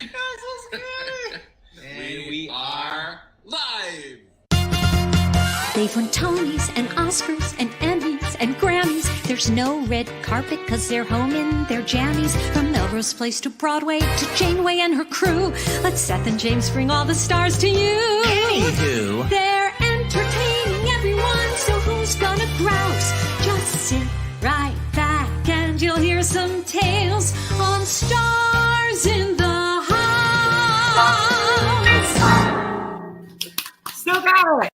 And we are live. They've won Tonys and Oscars and Emmys and Grammys. There's no red carpet because they're home in their jammies. From Melrose Place to Broadway to Janeway and her crew. Let Seth and James bring all the stars to you. Anywho. They're entertaining everyone, so who's gonna grouse? Just sit right back and you'll hear some tales on Stars in the House. Still got it.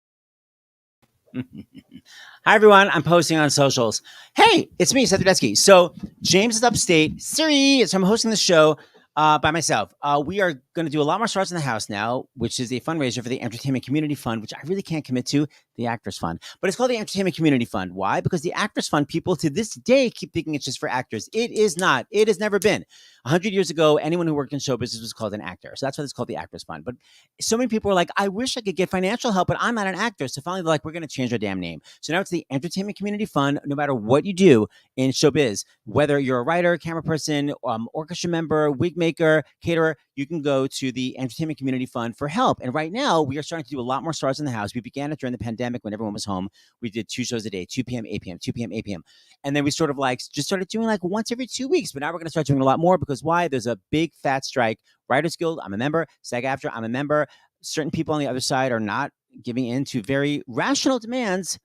Hi, everyone. I'm posting on socials. Hey, it's me, Seth Rudetsky. So James is upstate. Siri. So I'm hosting the show by myself. We are going to do a lot more Stars in the House now, which is a fundraiser for the Entertainment Community Fund, which I really can't commit to, the Actors Fund. But it's called the Entertainment Community Fund. Why? Because the Actors Fund, people to this day keep thinking it's just for actors. It is not. It has never been. 100 years ago, anyone who worked in show business was called an actor. So that's why it's called the Actors Fund. But so many people are like, I wish I could get financial help, but I'm not an actor. So finally, they're like, we're going to change our damn name. So now it's the Entertainment Community Fund. No matter what you do in showbiz, whether you're a writer, camera person, orchestra member, wig maker, caterer, you can go to the Entertainment Community Fund for help. And right now, we are starting to do a lot more Stars in the House. We began it during the pandemic when everyone was home. We did 2 shows a day, 2 p.m., 8 p.m., 2 p.m., 8 p.m. And then we sort of like just started doing like once every 2 weeks. But now we're going to start doing a lot more because why? There's a big fat strike. Writers Guild, I'm a member. SAG-AFTRA, I'm a member. Certain people on the other side are not giving in to very rational demands.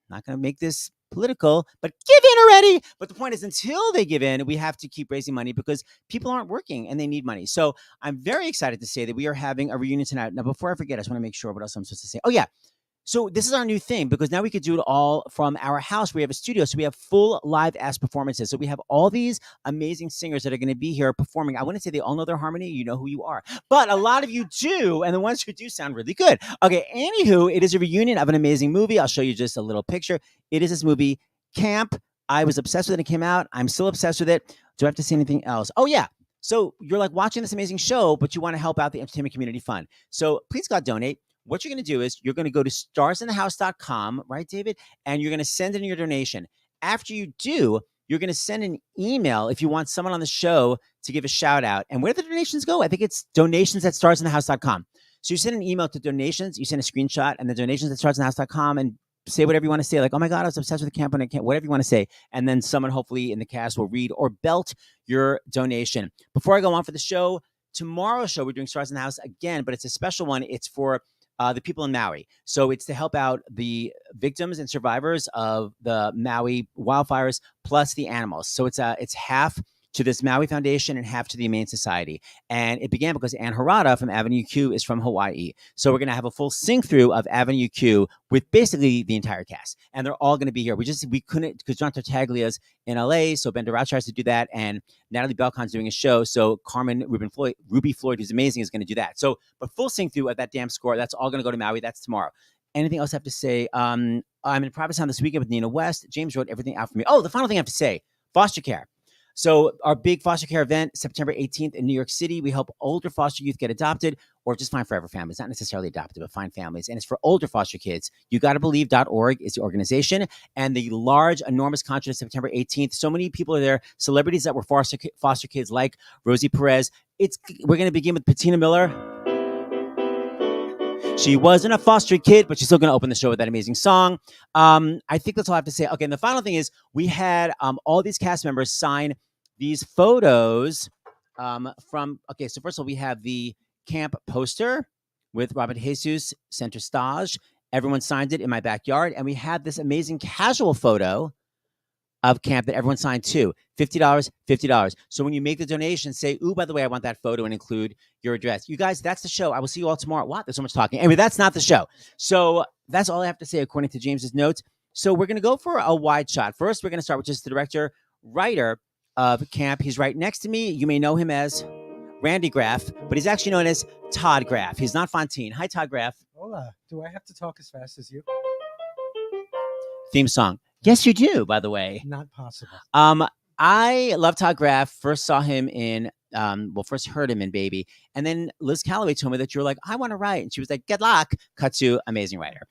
Not going to make this political, but give in already. But the point is, until they give in, we have to keep raising money because people aren't working and they need money. So I'm very excited to say that we are having a reunion tonight. Now, before I forget, I just want to make sure what else I'm supposed to say. Oh, yeah. So this is our new thing because now we could do it all from our house. We have a studio, so we have full live ass performances. So we have all these amazing singers that are going to be here performing. I wouldn't say they all know their harmony. You know who you are. But a lot of you do, and the ones who do sound really good. Okay, anywho, it is a reunion of an amazing movie. I'll show you just a little picture. It is this movie, Camp. I was obsessed with it when it came out. I'm still obsessed with it. Do I have to say anything else? Oh, yeah. So you're like watching this amazing show, but you want to help out the Entertainment Community Fund. So please, God, donate. What you're going to do is you're going to go to starsinthehouse.com, right, David? And you're going to send in your donation. After you do, you're going to send an email if you want someone on the show to give a shout out. And where do the donations go? I think it's donations@starsinthehouse.com. So you send an email to donations, you send a screenshot, and the donations@starsinthehouse.com and say whatever you want to say. Like, oh my God, I was obsessed with the camp and I can't, whatever you want to say. And then someone hopefully in the cast will read or belt your donation. Before I go on for the show, tomorrow's show, we're doing Stars in the House again, but it's a special one. It's for the people in Maui. So it's to help out the victims and survivors of the Maui wildfires, plus the animals. So it's half to this Maui Foundation and half to the Humane Society. And it began because Ann Harada from Avenue Q is from Hawaii. So we're going to have a full sing-through of Avenue Q with basically the entire cast. And they're all going to be here. We couldn't, because John Tartaglia's in LA, so Ben DeRouch tries to do that. And Natalie Belcon's doing a show. So Carmen Ruby Floyd, who's amazing, is going to do that. So, but full sing-through of that damn score, that's all going to go to Maui. That's tomorrow. Anything else I have to say? I'm in Private Sound this weekend with Nina West. James wrote everything out for me. Oh, the final thing I have to say, foster care. So our big foster care event, September 18th in New York City, we help older foster youth get adopted or just find forever families, not necessarily adopted, but find families. And it's for older foster kids. YouGottaBelieve.org is the organization. And the large, enormous concert is September 18th. So many people are there. Celebrities that were foster kids like Rosie Perez. We're going to begin with Patina Miller. She wasn't a foster kid, but she's still going to open the show with that amazing song. I think that's all I have to say. Okay, and the final thing is we had all these cast members sign these photos okay, so first of all, we have the camp poster with Robert Jesus, Center Stage. Everyone signed it in my backyard. And we had this amazing casual photo of camp that everyone signed too. $50, $50. So when you make the donation, say, ooh, by the way, I want that photo and include your address. You guys, that's the show. I will see you all tomorrow. What? There's so much talking. Anyway, that's not the show. So that's all I have to say according to James's notes. So we're going to go for a wide shot. First, we're going to start with just the director, writer of camp. He's right next to me. You may know him as Randy Graff, but he's actually known as Todd Graff. He's not Fontaine. Hi, Todd Graff. Hola. Do I have to talk as fast as you? Theme song. Yes, you do, by the way. Not possible. I love Todd Graff. First saw him in, first heard him in Baby. And then Liz Calloway told me that you were like, I want to write. And she was like, good luck. Cut to amazing writer.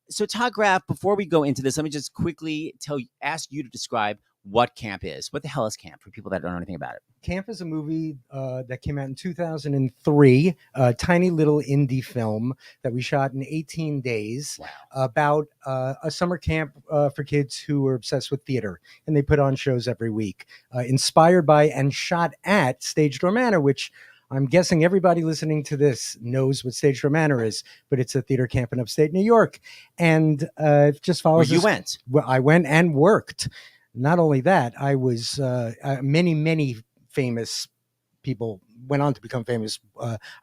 So Todd Graff, before we go into this, let me just quickly ask you to describe what camp is. What the hell is camp for people that don't know anything about it? Camp is a movie that came out in 2003, a tiny little indie film that we shot in 18 days about a summer camp for kids who are obsessed with theater. And they put on shows every week, inspired by and shot at Stage Door Manor, which I'm guessing everybody listening to this knows what Stage Door Manor is, but it's a theater camp in upstate New York. And it just follows. Where you went? Well, I went and worked. Not only that, I was many famous people went on to become famous.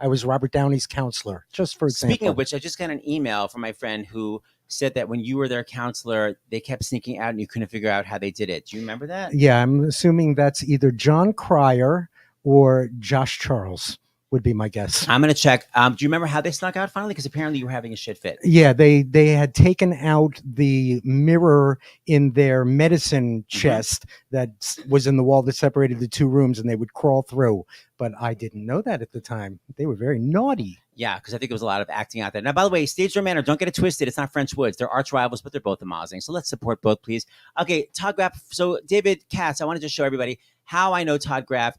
I was Robert Downey's counselor, just for example. Speaking of which, I just got an email from my friend who said that when you were their counselor, they kept sneaking out and you couldn't figure out how they did it. Do you remember that? Yeah, I'm assuming that's either John Cryer or Josh Charles would be my guess. I'm going to check. Do you remember how they snuck out finally? Because apparently you were having a shit fit. Yeah, they had taken out the mirror in their medicine chest that was in the wall that separated the two rooms, and they would crawl through. But I didn't know that at the time. They were very naughty. Yeah, because I think there was a lot of acting out there. Now, by the way, Stage Door Manor, don't get it twisted. It's not French Woods. They're arch rivals, but they're both amazing. So let's support both, please. Okay, Todd Graff. So David Katz, I want to just show everybody how I know Todd Graff.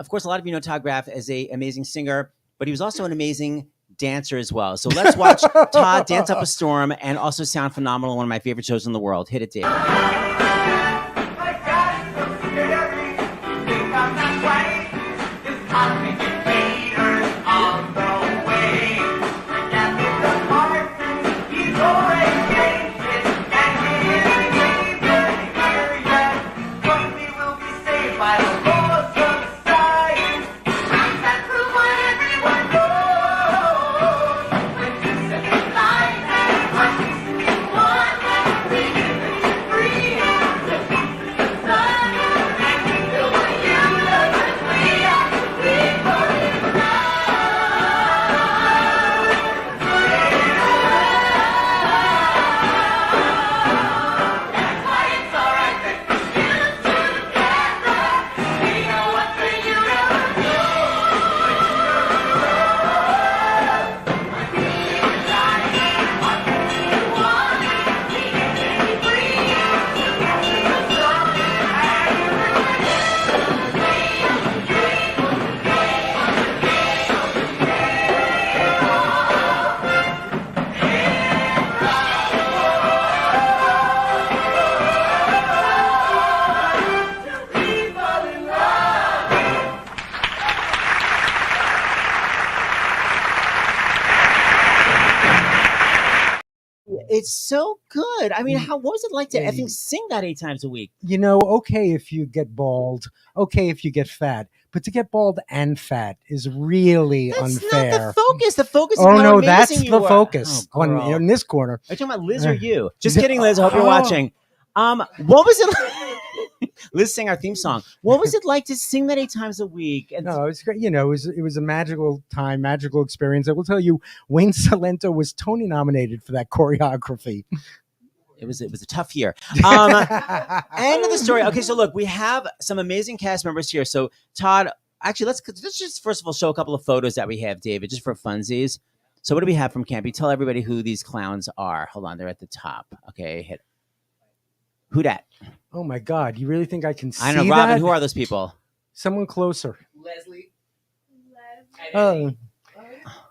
Of course, a lot of you know Todd Graff as an amazing singer, but he was also an amazing dancer as well. So let's watch Todd dance up a storm and also sound phenomenal. One of my favorite shows in the world. Hit it, David. It's so good. I mean, what was it like to effing sing that 8 times a week? You know, okay if you get bald, okay if you get fat, but to get bald and fat is really That's unfair. not the focus. The focus is Oh how no, amazing that's you the are. focus Oh, girl. in this corner. Are you talking about Liz or you? Just kidding, Liz. I hope you're watching. What was it like? Liz sang our theme song. What was it like to sing that 8 times a week? And No, it was great. You know, it was a magical time, magical experience. I will tell you, Wayne Salento was Tony nominated for that choreography. it was a tough year. End of the story. Okay, so look, we have some amazing cast members here. So Todd, actually, let's just first of all show a couple of photos that we have, David, just for funsies. So what do we have from Campy? Tell everybody who these clowns are. Hold on, they're at the top. Okay, hit. Who dat? Oh my God! You really think I can see I don't know, Robin. that? Who are those people? Someone closer. Leslie. Oh.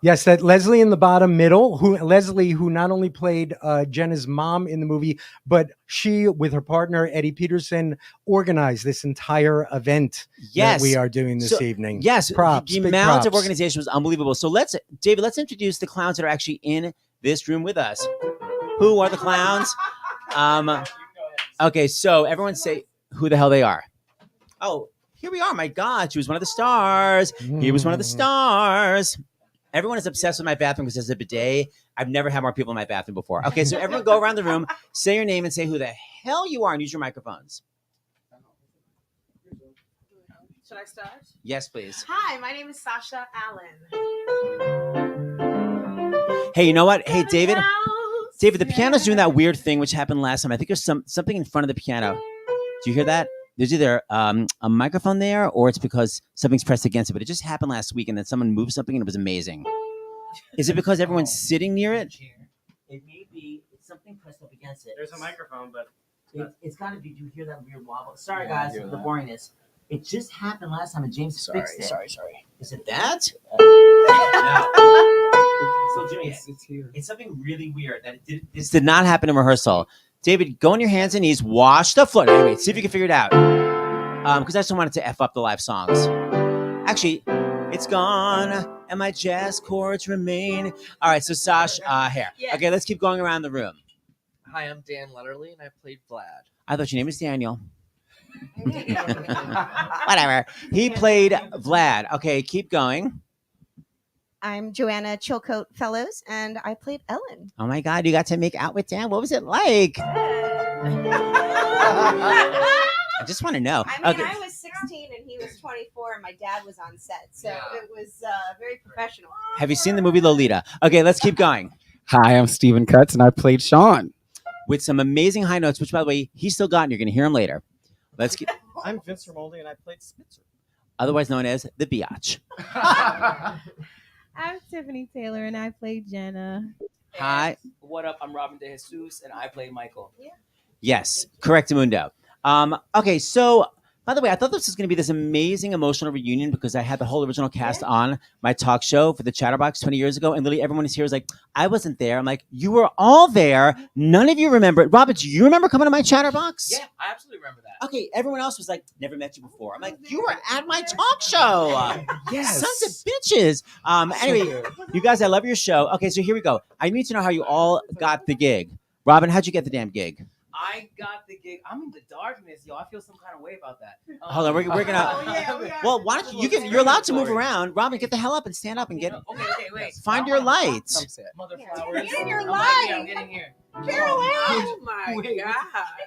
Yes, that Leslie in the bottom middle, Leslie, who not only played Jenna's mom in the movie, but she, with her partner Eddie Peterson, organized this entire event that we are doing this evening. Yes, props. The big amount of props. organization was unbelievable. So David, let's introduce the clowns that are actually in this room with us. Who are the clowns? Okay, so everyone say who the hell they are. Oh, here we are. My God, she was one of the stars. He was one of the stars. Everyone is obsessed with my bathroom because there's a bidet. I've never had more people in my bathroom before. Okay, so everyone go around the room, say your name and say who the hell you are and use your microphones. Should I start? Yes, please. Hi, my name is Sasha Allen. Hey, you know what? Hey, David. David, the piano's doing that weird thing which happened last time. I think there's something in front of the piano. Do you hear that? There's either a microphone there or it's because something's pressed against it. But it just happened last week and then someone moved something and it was amazing. Is it because everyone's sitting near it? It may be. It's something pressed up against it. There's a microphone, but It's got to be. Do you hear that weird wobble? Sorry, guys, for the boringness. It just happened last time, and James fixed it. Sorry. Is it that? So, Jimmy, it's here. It's something really weird that this did not happen in rehearsal. David, go on your hands and knees, wash the floor. Anyway, see if you can figure it out. Because I just wanted to F up the live songs. Actually, it's gone, and my jazz chords remain. All right, so Sash, here. Yes. Okay, let's keep going around the room. Hi, I'm Dan Letterly, and I played Vlad. I thought your name was Daniel. Whatever. He played Vlad. Okay, keep going. I'm Joanna Chilcote Fellows, and I played Ellen. Oh my God, you got to make out with Dan. What was it like? I just want to know. I mean, I was 16 and he was 24, and my dad was on set, so it was very professional. Have you seen the movie Lolita? Okay, let's keep going. Hi, I'm Stephen Cutts, and I played Sean. With some amazing high notes, which, by the way, he's still got, and you're going to hear him later. Let's keep. I'm Vince Romoli, and I played Spitzer. Otherwise known as the Biatch. I'm Tiffany Taylor, and I played Jenna. Hi. What up? I'm Robin DeJesus, and I play Michael. Yes, correct, Mundo. Okay, so by the way, I thought this was going to be this amazing emotional reunion because I had the whole original cast on my talk show for the Chatterbox 20 years ago, and literally everyone is here was like, I wasn't there. I'm like, you were all there. None of you remember it. Robert, do you remember coming to my Chatterbox? Yeah, I absolutely remember that. Okay, everyone else was like, never met you before. I'm like, you were at my talk show. Yes. Sons of bitches. Anyway, you guys, I love your show. Okay, so here we go. I need to know how you all got the gig. Robin, how'd you get the damn gig? I got the gig. I'm in the darkness, yo. I feel some kind of way about that. Hold on, we're gonna. Well, why don't you? You're allowed to move around. Robin, get the hell up and stand up and get. Okay, wait. Find your lights. Mother flowers. Get in your I'm light. getting here. Oh my Wait, God.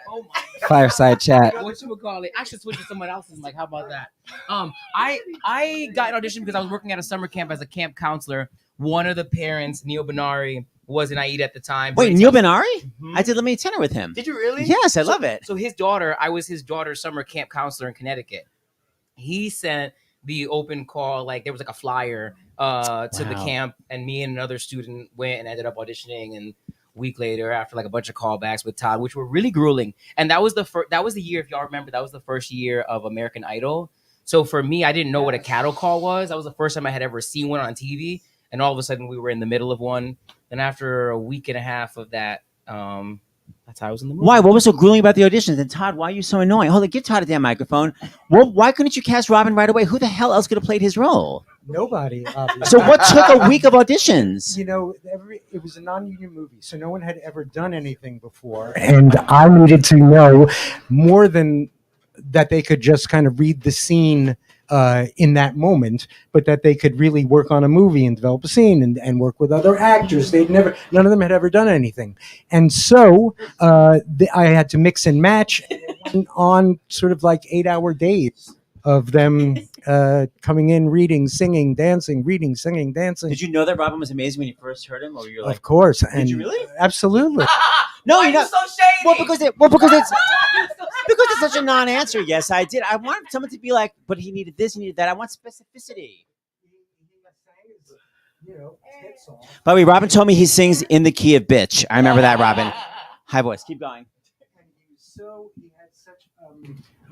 Oh my. Fireside chat. What you would call it? I should switch to someone else's. Like, how about that? I got an audition because I was working at a summer camp as a camp counselor. One of the parents, Neil Benari, was an AIDA at the time. Wait, Neil Benari? I did Let Me Tenor with him. Did you really? Yes, I love it. So his daughter, I was his daughter's summer camp counselor in Connecticut. He sent the open call, like there was like a flyer to the camp, and me and another student went and ended up auditioning. And a week later, after like a bunch of callbacks with Todd, which were really grueling. And that was the year, if y'all remember, that was the first year of American Idol. So for me, I didn't know what a cattle call was. That was the first time I had ever seen one on TV. And all of a sudden, we were in the middle of one. And after a week and a half of that, that's how I was in the movie. Why? What was so grueling about the auditions? And Todd, why are you so annoying? Hold on, give Todd a damn microphone. Well, why couldn't you cast Robin right away? Who the hell else could have played his role? Nobody, obviously. So what took a week of auditions? You know, it was a non-union movie, so no one had ever done anything before. And I needed to know more than that they could just kind of read the scene in that moment, but that they could really work on a movie and develop a scene and work with other actors. None of them had ever done anything. And so I had to mix and match on sort of like 8-hour days of them coming in, reading, singing, dancing, reading, singing, dancing. Did you know that Robin was amazing when you first heard him? Or you're like, of course. Did you really? Absolutely. No, Why you're are not. you so shady? Because it's such a non-answer. Yes, I did. I wanted someone to be like, but he needed this, he needed that. I want specificity. By the way, Robin told me he sings in the key of bitch. I remember that, Robin. High voice. Keep going. He had such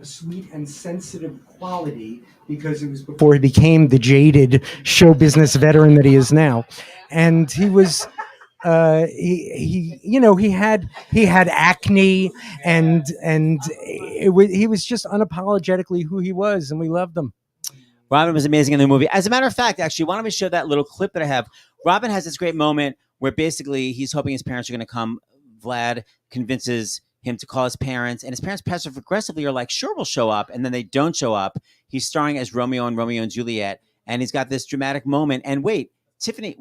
a sweet and sensitive quality because it was before he became the jaded show business veteran that he is now, and he was. He had acne, and he was just unapologetically who he was, and we loved him. Robin was amazing in the movie. As a matter of fact, actually, why don't we show that little clip that I have? Robin has this great moment where basically he's hoping his parents are going to come. Vlad convinces him to call his parents, and his parents passive aggressively are like, sure, we'll show up, and then they don't show up. He's starring as Romeo and Juliet, and he's got this dramatic moment. And wait, Tiffany,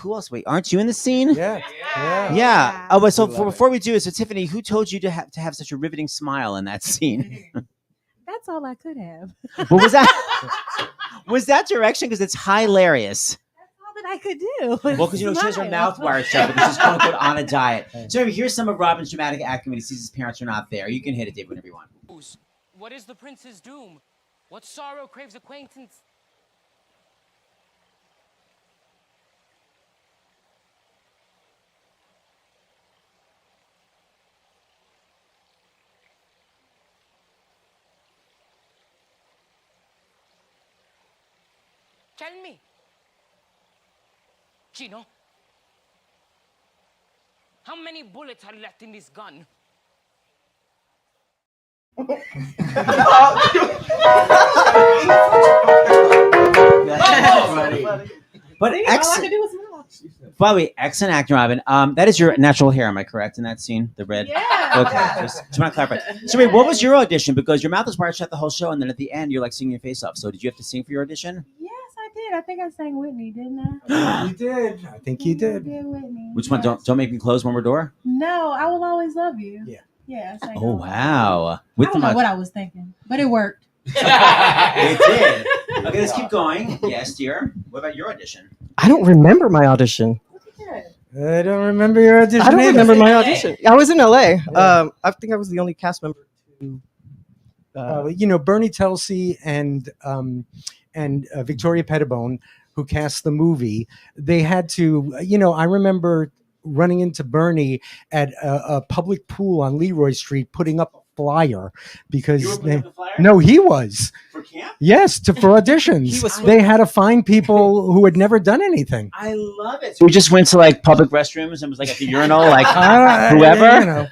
who else? Wait, aren't you in the scene? Yeah. Oh, but so before we do it, so Tiffany, who told you to have such a riveting smile in that scene? That's all I could have. What was that? Was that direction? Because it's hilarious. That's all that I could do. Well, because she has her mouth wired shut because she's quote unquote on a diet. So anyway, here's some of Robin's dramatic acting when he sees his parents are not there. You can hit it, Dave, whenever you want. What is the prince's doom? What sorrow craves acquaintance? Tell me. Gino, how many bullets are left in this gun? But by the way, excellent acting, Robin. That is your natural hair, am I correct in that scene? The red? Yeah. Okay, just want to clarify. So wait, what was your audition? Because your mouth was wired shut the whole show, and then at the end, you're like singing your face off. So did you have to sing for your audition? Yes, I did. I think I sang Whitney, didn't I? You did. I think you did. Whitney. Which one? Don't make me close one more door? No, I will always love you. Yeah. Yeah. I sang Oh, that one. wow. I don't know what I was thinking, but it worked. It did. Okay, let's keep going. Yes, dear. What about your audition? I don't remember my audition. I don't remember your audition. I don't either. remember my audition. I was in LA. I think I was the only cast member to. Bernie Telsey and Victoria Pettibone, who cast the movie, they had to. I remember running into Bernie at a public pool on Leroy Street, putting up a flyer because You were putting up the flyer? no, he was. For camp? Yes, for auditions. They had to find people who had never done anything. I love it. So we just went to like public restrooms and was like at the urinal, like whoever.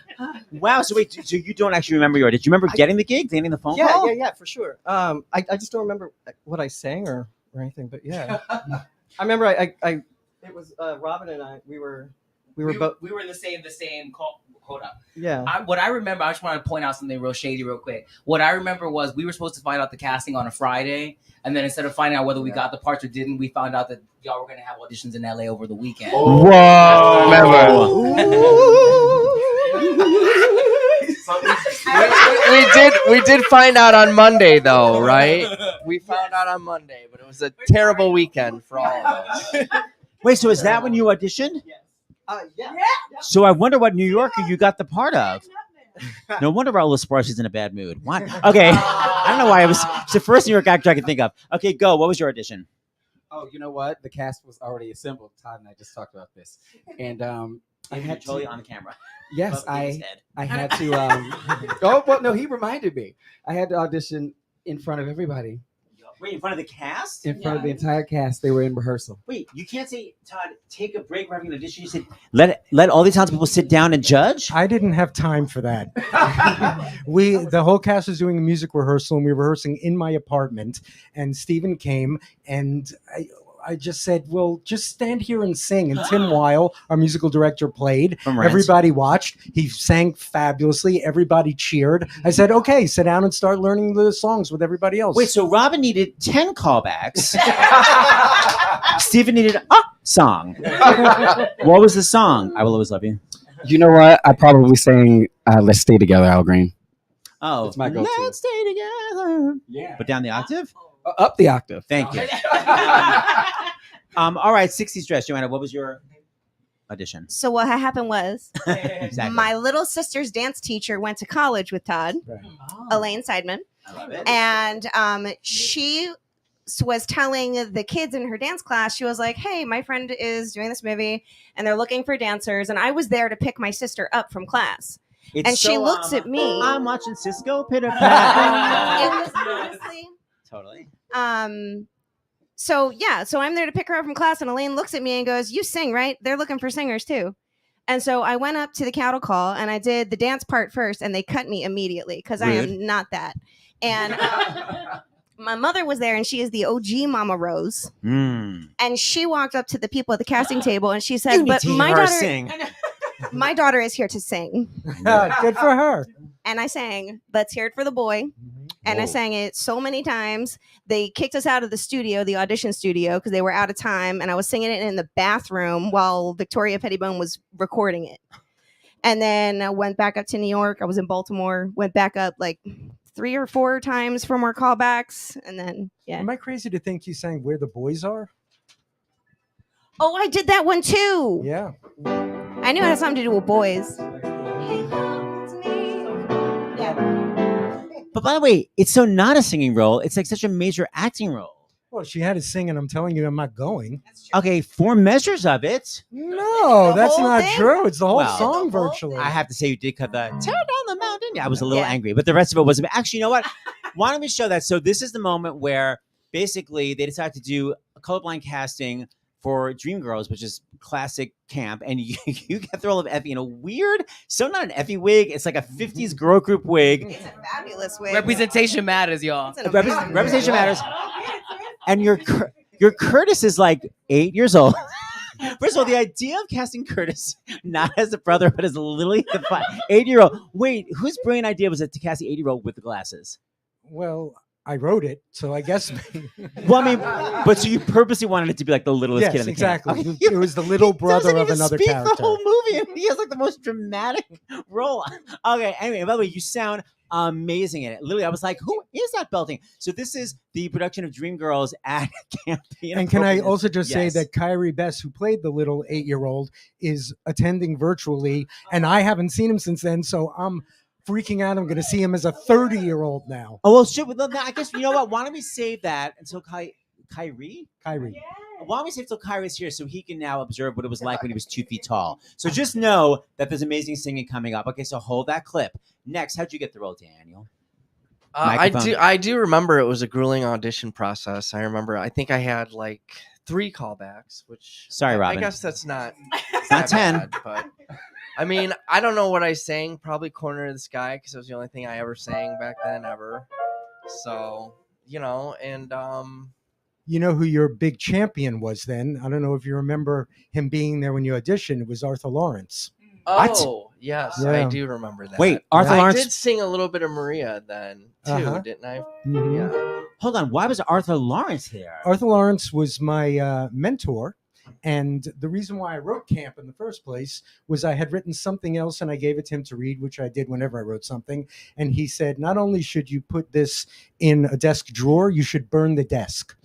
Wow. So wait, so you don't actually remember your audition? Do you remember getting the gig, getting the phone call? Yeah, for sure. I just don't remember what I sang or anything, but yeah. I remember it was Robin and I. We were both. We were in the same call. Hold up. Yeah. What I remember, I just want to point out something real shady real quick. What I remember was we were supposed to find out the casting on a Friday, and then instead of finding out whether we got the parts or didn't, we found out that y'all were going to have auditions in LA over the weekend. Whoa. we did find out on Monday though, right? We found out on Monday, but it was a terrible weekend for all of us. Wait, so is that when you auditioned? Yeah. So I wonder what New Yorker you got the part of. No wonder Raul Esparza's in a bad mood. What? Okay. I don't know why it's the first New York actor I could think of. Okay, go. What was your audition? Oh, you know what? The cast was already assembled. Todd and I just talked about this. And I had totally to, on camera. Yes, I had to oh well no, he reminded me. I had to audition in front of everybody. Wait, in front of the cast? In front of the entire cast. They were in rehearsal. Wait, you can't say, Todd, take a break. We're having an audition. You said, let all these townspeople sit down and judge? I didn't have time for that. The whole cast was doing a music rehearsal, and we were rehearsing in my apartment. And Stephen came, and I just said, well, just stand here and sing. And Tim Weil, our musical director, played. Everybody watched. He sang fabulously. Everybody cheered. I said, okay, sit down and start learning the songs with everybody else. Wait, so Robin needed 10 callbacks. Stephen needed a song. What was the song? I Will Always Love You. You know what? I probably sang Let's Stay Together, Al Green. Oh, it's my go-to. Let's stay together. Yeah. But down the octave? Up the octave. Thank you. All right, 60s dress. Joanna, what was your audition? So what happened was Exactly. my little sister's dance teacher went to college with Todd, Elaine Seidman. I love it. And she was telling the kids in her dance class, she was like, hey, my friend is doing this movie and they're looking for dancers. And I was there to pick my sister up from class. And she looks at me. I'm watching Cisco pitter pat. Honestly. Totally. So I'm there to pick her up from class, and Elaine looks at me and goes, you sing, right? They're looking for singers too. And so I went up to the cattle call and I did the dance part first, and they cut me immediately because I am not that. And my mother was there, and she is the OG Mama Rose. And she walked up to the people at the casting table and she said, but my daughter is here to sing. Good for her. And I sang, let's hear it for the boy. And I sang it so many times. They kicked us out of the studio, the audition studio, because they were out of time. And I was singing it in the bathroom while Victoria Pettibone was recording it. And then I went back up to New York. I was in Baltimore, went back up like 3 or 4 times for more callbacks. And then, Am I crazy to think you sang Where the Boys Are? Oh, I did that one too. Yeah. I knew it had something to do with boys. But by the way, it's so not a singing role. It's like such a major acting role. Well, she had to sing, and I'm telling you, I'm not going. Okay, 4 measures of it. No, that's not true. It's the whole song virtually. I have to say, you did cut the tear down the mountain. Yeah, I was a little angry, but the rest of it wasn't. Actually, you know what? Why don't we show that? So this is the moment where basically they decided to do colorblind casting for Dreamgirls, which is classic camp, and you get the role of Effie in a weird, so not an Effie wig, it's like a 50s girl group wig. It's a fabulous wig. Representation matters, y'all. It's an amazing wig. Representation matters. And your Curtis is like 8 years old. First of all, the idea of casting Curtis not as a brother, but as literally the 8-year-old. Wait, whose brilliant idea was it to cast the 8-year-old with the glasses? Well, I wrote it, so I guess. Well, I mean, but so you purposely wanted it to be like the littlest kid in the exactly. camp. It was the little brother doesn't of even another speak character. The whole movie, and he has like the most dramatic role. Okay, anyway, by the way, you sound amazing in it. Literally, I was like, who is that belting? So this is the production of Dreamgirls at Camp. And can I also just say that Kyrie Bess, who played the little 8-year-old, is attending virtually, and I haven't seen him since then, so I'm freaking out. I'm going to see him as a 30-year-old now. Oh, well, shit. Well, I guess, you know what? Why don't we save that until Kyrie? Kyrie. Why don't we save till Kyrie's here so he can now observe what it was like when he was 2 feet tall. So just know that there's amazing singing coming up. Okay, so hold that clip. Next, how'd you get the role, Daniel? I do remember it was a grueling audition process. I think I had like 3 callbacks, which Sorry, Robin. I guess that's not It's not 10. bad, but I mean, I don't know what I sang. Probably Corner of the Sky, because it was the only thing I ever sang back then ever. So, and You know who your big champion was then? I don't know if you remember him being there when you auditioned. It was Arthur Lawrence. Oh, yes, Yeah. I do remember that. Wait, Arthur Lawrence. I did sing a little bit of Maria then too, didn't I? Mhm. Yeah. Hold on. Why was Arthur Lawrence there? Arthur Lawrence was my mentor. And the reason why I wrote Camp in the first place was I had written something else and I gave it to him to read, which I did whenever I wrote something. And he said, not only should you put this in a desk drawer, you should burn the desk.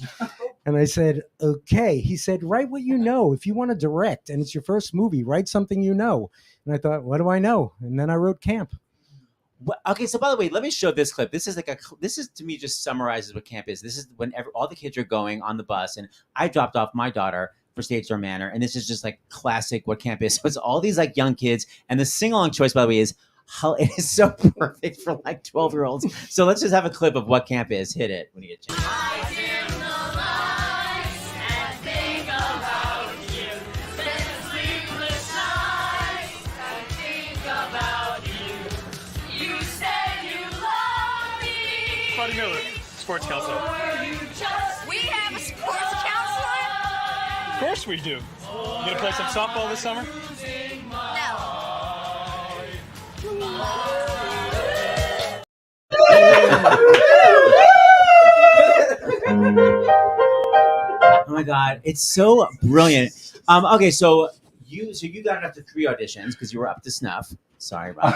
And I said, okay. He said, write what you know. If you want to direct and it's your first movie, write something you know. And I thought, what do I know? And then I wrote Camp. Well, okay, so by the way, let me show this clip. This is to me just summarizes what camp is. This is whenever all the kids are going on the bus, and I dropped off my daughter for Stage Door Manor, and this is just like classic what camp is. So it's all these like young kids, and the sing-along choice, by the way, is it is so perfect for like 12-year-olds. So let's just have a clip of what camp is. Hit it when you get a chance. Buddy Miller, sports counselor. We have a sports counselor? Of course we do. You gonna play some softball this summer? Oh my god, it's so brilliant. Okay, so you got it after 3 auditions because you were up to snuff. Sorry, Rob.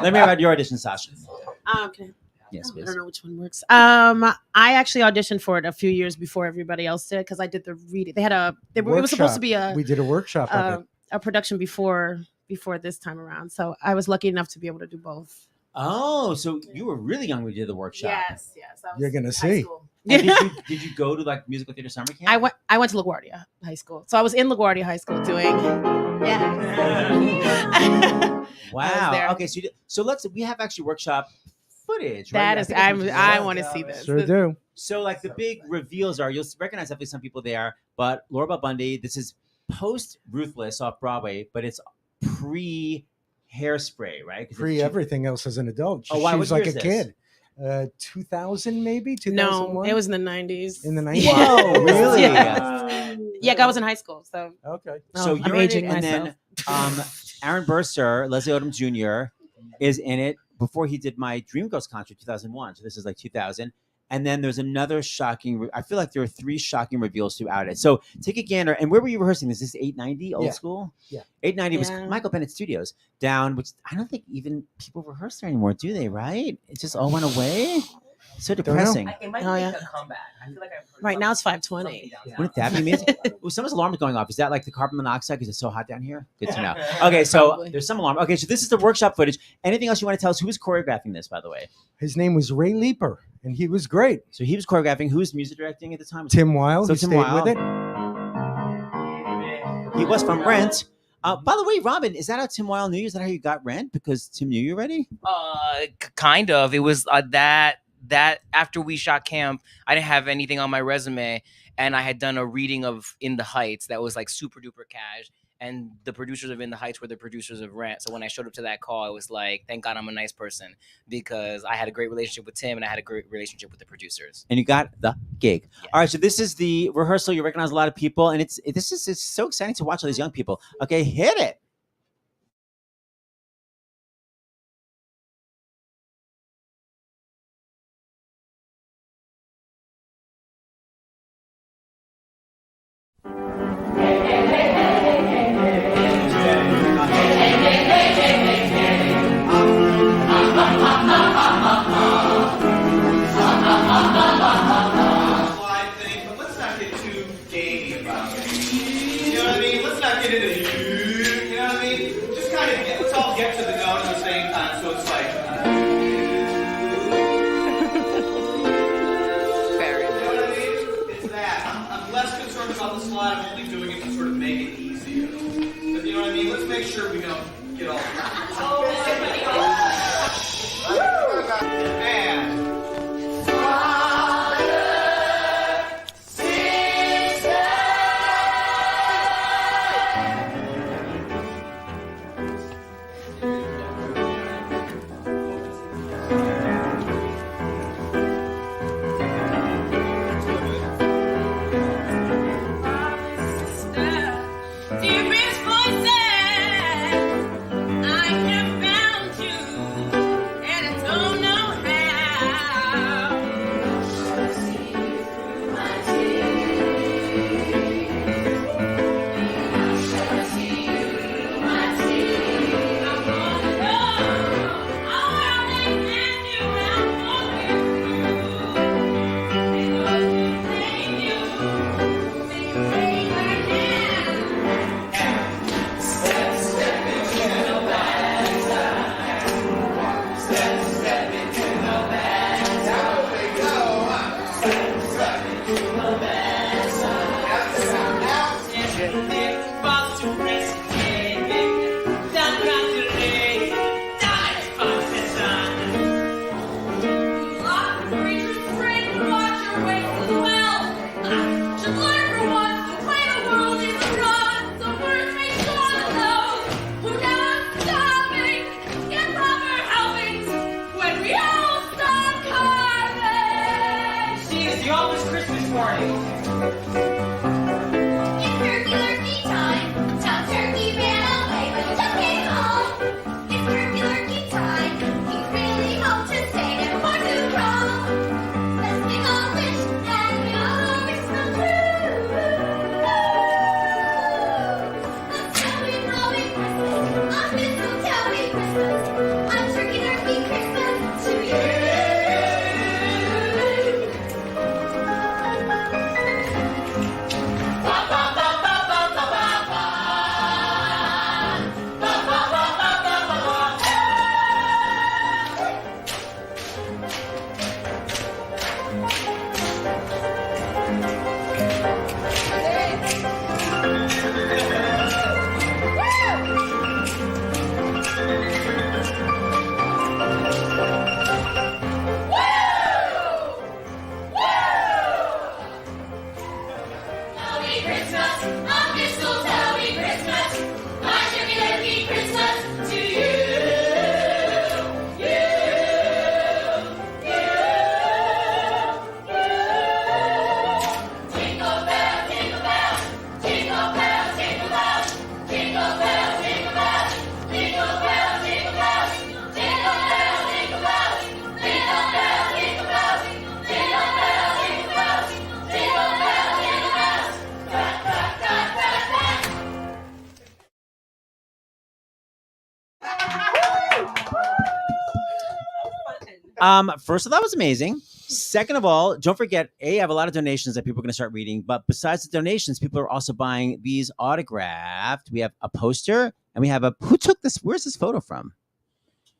Let me hear about your audition, Sasha. Okay. Yes, I please. don't know which one works. I actually auditioned for it a few years before everybody else did because I did the reading. It was supposed to be We did a workshop of it. a production before this time around. So I was lucky enough to be able to do both. Oh, so you were really young when you did the workshop. Yes. I was You're gonna high see. school. And did you go to like musical theater summer camp? I went to LaGuardia High School. So I was in LaGuardia High School doing Wow. there. Okay, so we have actually workshop footage. Right? That is I want to see this. Sure do. So like the big reveals are, you'll recognize definitely some people there, but Laura Bell Bundy, this is post Ruthless off Broadway, but it's pre Hairspray, right? 'Cause Pre it's- everything else as an adult. Oh, wow, She what was like year a is kid. 2000 maybe? No, 2001? it was in the 90s. In the 90s? Whoa, really? Yeah, I was in high school. So okay. So I'm you're in aging it, and myself. then Aaron Burster, Leslie Odom Jr. is in it before he did my Dreamgirls concert 2001. So this is like 2000. And then there's another shocking. I feel like there are 3 shocking reveals throughout it. So take a gander. And where were you rehearsing? Is this 890 old Yeah. school? Yeah. 890 was Yeah. Michael Bennett Studios down, which I don't think even people rehearse there anymore, do they? Right? It just all went away. So Don't know. depressing. It might Oh, make yeah. a comeback. I feel like I've heard right now it's something 520. Wouldn't that be amazing? Oh, someone's alarm is going off. Is that like the carbon monoxide because it's so hot down here? Good to know. Okay, so Probably. there's some alarm. Okay, so this is the workshop footage. Anything else you want to tell us? Who was choreographing this, by the way? His name was Ray Leeper, and he was great. So he was choreographing. Who was music directing at the time? Tim Weil, So he Tim stayed Weil. with it. He was from Rent. By the way, Robin, is that how Tim Weil knew you? Is that how you got Rent? Because Tim knew you already? Kind of. It was that after we shot camp, I didn't have anything on my resume, and I had done a reading of In the Heights that was like super duper cash. And the producers of In the Heights were the producers of Rent. So when I showed up to that call, I was like, thank God I'm a nice person, because I had a great relationship with Tim and I had a great relationship with the producers. And you got the gig. Yeah. All right, so this is the rehearsal. You recognize a lot of people, and it's so exciting to watch all these young people. Okay, hit it. First of all, that was amazing. Second of all, don't forget, I have a lot of donations that people are going to start reading. But besides the donations, people are also buying these autographed. We have a poster, and we have a. Who took this? Where's this photo from?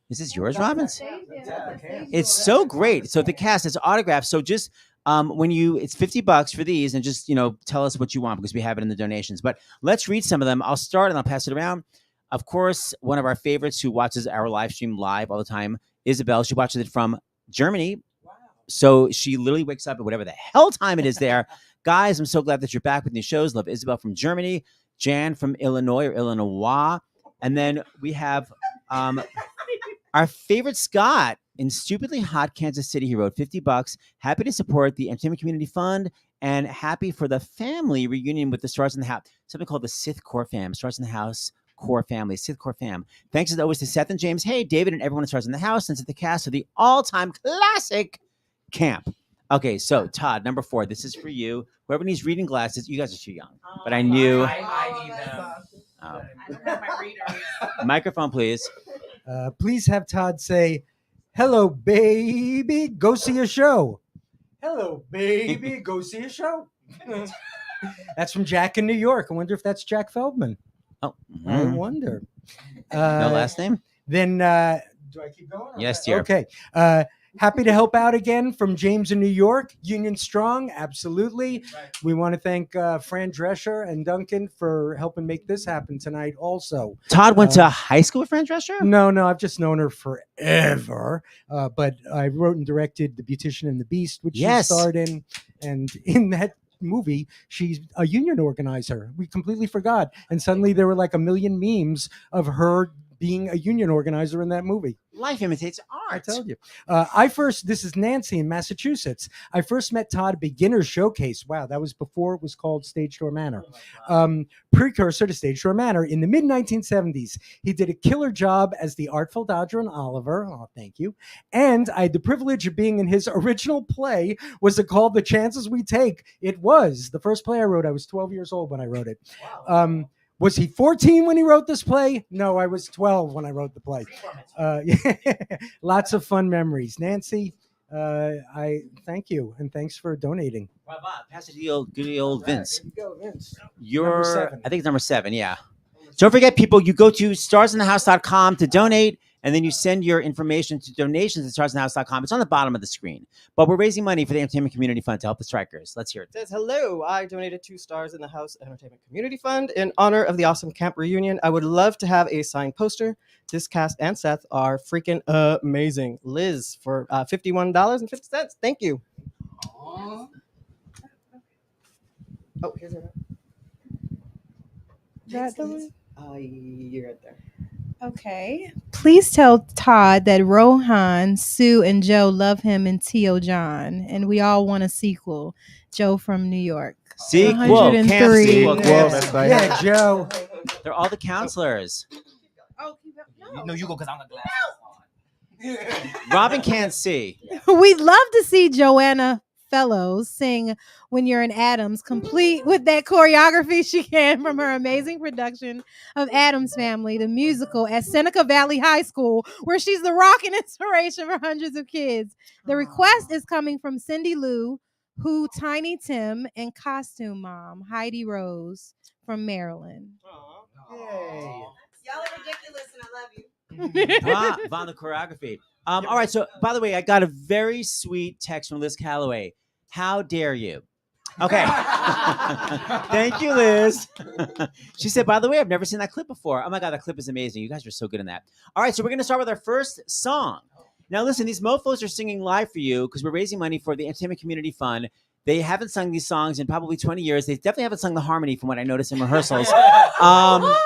Is this yours, Robbins? It's so great. So the cast is autographed. So just when it's $50 for these, and just tell us what you want because we have it in the donations. But let's read some of them. I'll start and I'll pass it around. Of course, one of our favorites who watches our live stream live all the time, Isabel. She watches it from Germany. Wow. So she literally wakes up at whatever the hell time it is there, Guys, I'm so glad that you're back with new shows. Love Isabel from Germany, Jan from Illinois or Illinois. And then we have our favorite Scott in stupidly hot Kansas City. He wrote $50. Happy to support the Entertainment Community Fund and happy for the family reunion with the Stars in the House. Something called the Sith Core Fam. Stars in the House Core Family. Sith Core Fam. Thanks as always to Seth and James. Hey, David and everyone at Stars in the House and to the cast of the all-time classic Camp. Okay, so Todd, number 4. This is for you. Whoever needs reading glasses, you guys are too young. But I knew. I need them. Oh. I don't have my readers. Microphone, please. Please have Todd say, "Hello, baby, go see a show." Hello, baby, go see a show. That's from Jack in New York. I wonder if that's Jack Feldman. Oh, I wonder. No last name? Then do I keep going? Yes, dear. Okay. Happy to help out again from James in New York. Union Strong, absolutely. Right. We want to thank Fran Drescher and Duncan for helping make this happen tonight also. Todd went to high school with Fran Drescher? No, I've just known her forever. But I wrote and directed The Beautician and the Beast, which she starred in. And in that movie, she's a union organizer. We completely forgot. And suddenly there were like a million memes of her being a union organizer in that movie. Life imitates art. I told you. This is Nancy in Massachusetts. I first met Todd at Beginner's Showcase. Wow, that was before it was called Stage Door Manor. Precursor to Stage Door Manor in the mid-1970s. He did a killer job as the Artful Dodger and Oliver. Oh, thank you. And I had the privilege of being in his original play. Was it called The Chances We Take? It was. The first play I wrote, I was 12 years old when I wrote it. Wow. Was he 14 when he wrote this play? No, I was 12 when I wrote the play. Lots of fun memories. Nancy, I thank you, and thanks for donating. Pass it to the old Vince. There you go, Vince. You're, Number 7. I think it's number 7, yeah. Don't forget, people, you go to starsinthehouse.com to donate, and then you send your information to donations at starsinthehouse.com. It's on the bottom of the screen. But we're raising money for the Entertainment Community Fund to help the strikers. Let's hear it. It says, hello, I donated 2 Stars in the House Entertainment Community Fund in honor of the awesome camp reunion. I would love to have a signed poster. This cast and Seth are freaking amazing. Liz for $51.50. Thank you. Aww. Oh, here's it. That the one? You're right there. Okay. Please tell Todd that Rohan, Sue, and Joe love him in T.O. John, and we all want a sequel. Joe from New York. Sequel. 103. Sequel. Yeah, Joe. They're all the counselors. No, you go because I'm a glass. Robin can't see. We'd love to see Joanna Fellows sing When You're in Adams, complete with that choreography she can from her amazing production of Addams Family, the musical at Seneca Valley High School, where she's the rocking inspiration for hundreds of kids. The request is coming from Cindy Lou, Who, Tiny Tim, and Costume Mom, Heidi Rose from Maryland. Yay. Y'all are ridiculous and I love you. Von the choreography. All right. So, by the way, I got a very sweet text from Liz Calloway. How dare you? Okay. Thank you, Liz. She said, by the way, I've never seen that clip before. Oh my God, that clip is amazing. You guys are so good in that. All right. So we're going to start with our first song. Now, listen, these mofos are singing live for you because we're raising money for the Entertainment Community Fund. They haven't sung these songs in probably 20 years. They definitely haven't sung the harmony from what I noticed in rehearsals. But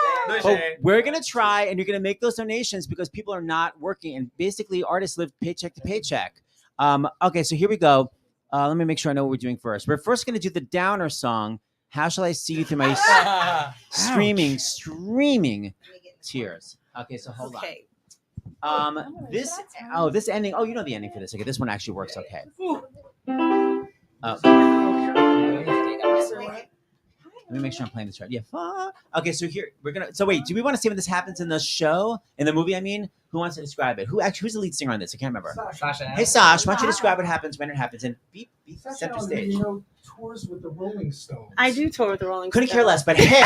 we're going to try, and you're going to make those donations because people are not working, and basically artists live paycheck to paycheck. Okay, so here we go. Let me make sure I know what we're doing first. We're first going to do the downer song, How Shall I See You Through My Streaming Tears. Okay, so hold on. This ending. Oh, you know the ending for this. Okay, this one actually works okay. Let me make sure I'm playing this right. Yeah. Okay, so here we're gonna. So wait, do we want to see when this happens in the show, in the movie? I mean, who wants to describe it? Who's the lead singer on this? I can't remember. Sasha. Hey, Sash, why don't you describe what happens when it happens and be center stage? Tours with the Rolling Stones. I do tour with the Rolling Stones. Couldn't care less, but hair.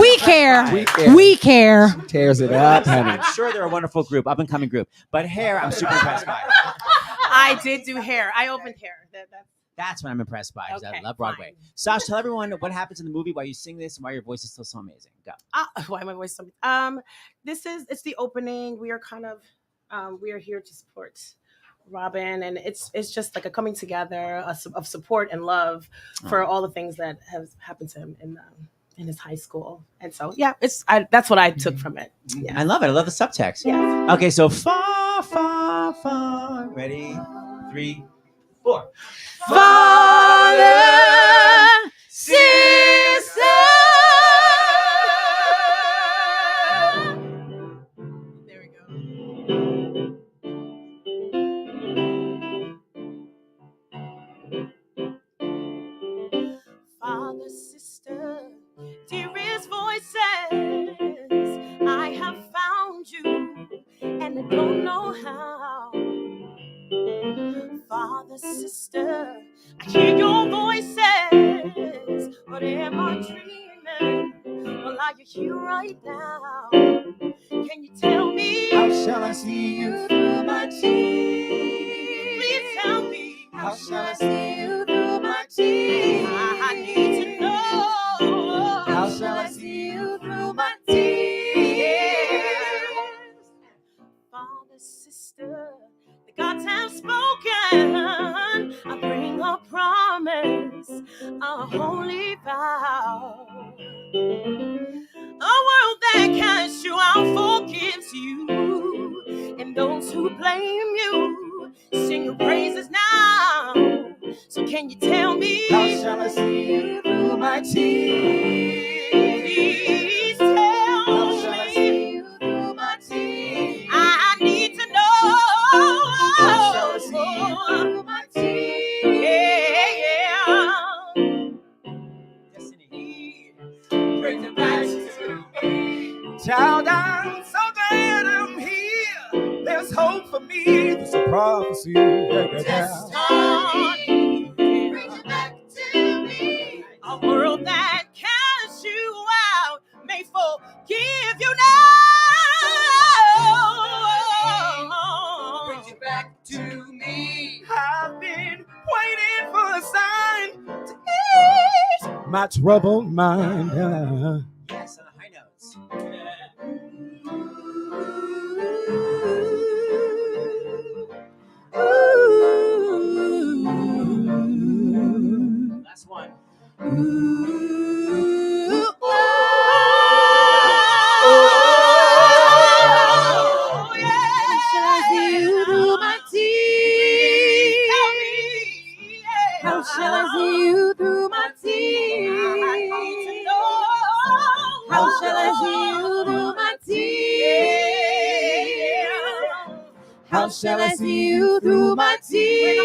We care. We care. Tears it up, honey. I'm sure they're a wonderful group, up and coming group. But hair, I'm super impressed by. I did do hair. I opened hair. That's what I'm impressed by. Okay, I love Broadway. Sash, tell everyone what happens in the movie, why you sing this, and why your voice is still so amazing. Go. Why my voice so it's the opening. We are kind of we are here to support Robin, and it's just like a coming together of support and love for all the things that have happened to him in his high school. And so yeah, that's what I took from it. Yeah. I love it. I love the subtext. Yeah. Okay, so far, far, far. Ready? 3, 4. Father, sister. Father, sister, dearest voices, I have found you, and I don't know how. Father, sister, I hear your voices, but am I dreaming? Well, are you here right now? Can you tell me? How shall I see you through my tears? Please tell me. How shall I see you through my tears? I need to know. How shall I see you through my tears? Father, sister, the gods have spoken. I bring a promise, a holy vow. A world that casts you out forgives you, and those who blame you sing your praises now. So can you tell me? How shall I see you through my tears? Please tell How shall I see me. you through my tears? I need to know. How shall I see you through my tears? Yeah. Bring it back to me. Child, I'm so glad I'm here. There's hope for me. There's a prophecy. Testimony. Bring it back to me. A world that casts you out may forgive you now. Bring it back to me. I've been waiting for a sign to ease my troubled mind. Yes, on the high notes. Last one. Oh, yeah. How shall I see you through my tears? Tell me. Yeah. How shall I see you through my tears? I need to know. How shall I see you through my tears? How shall I see you through my tears?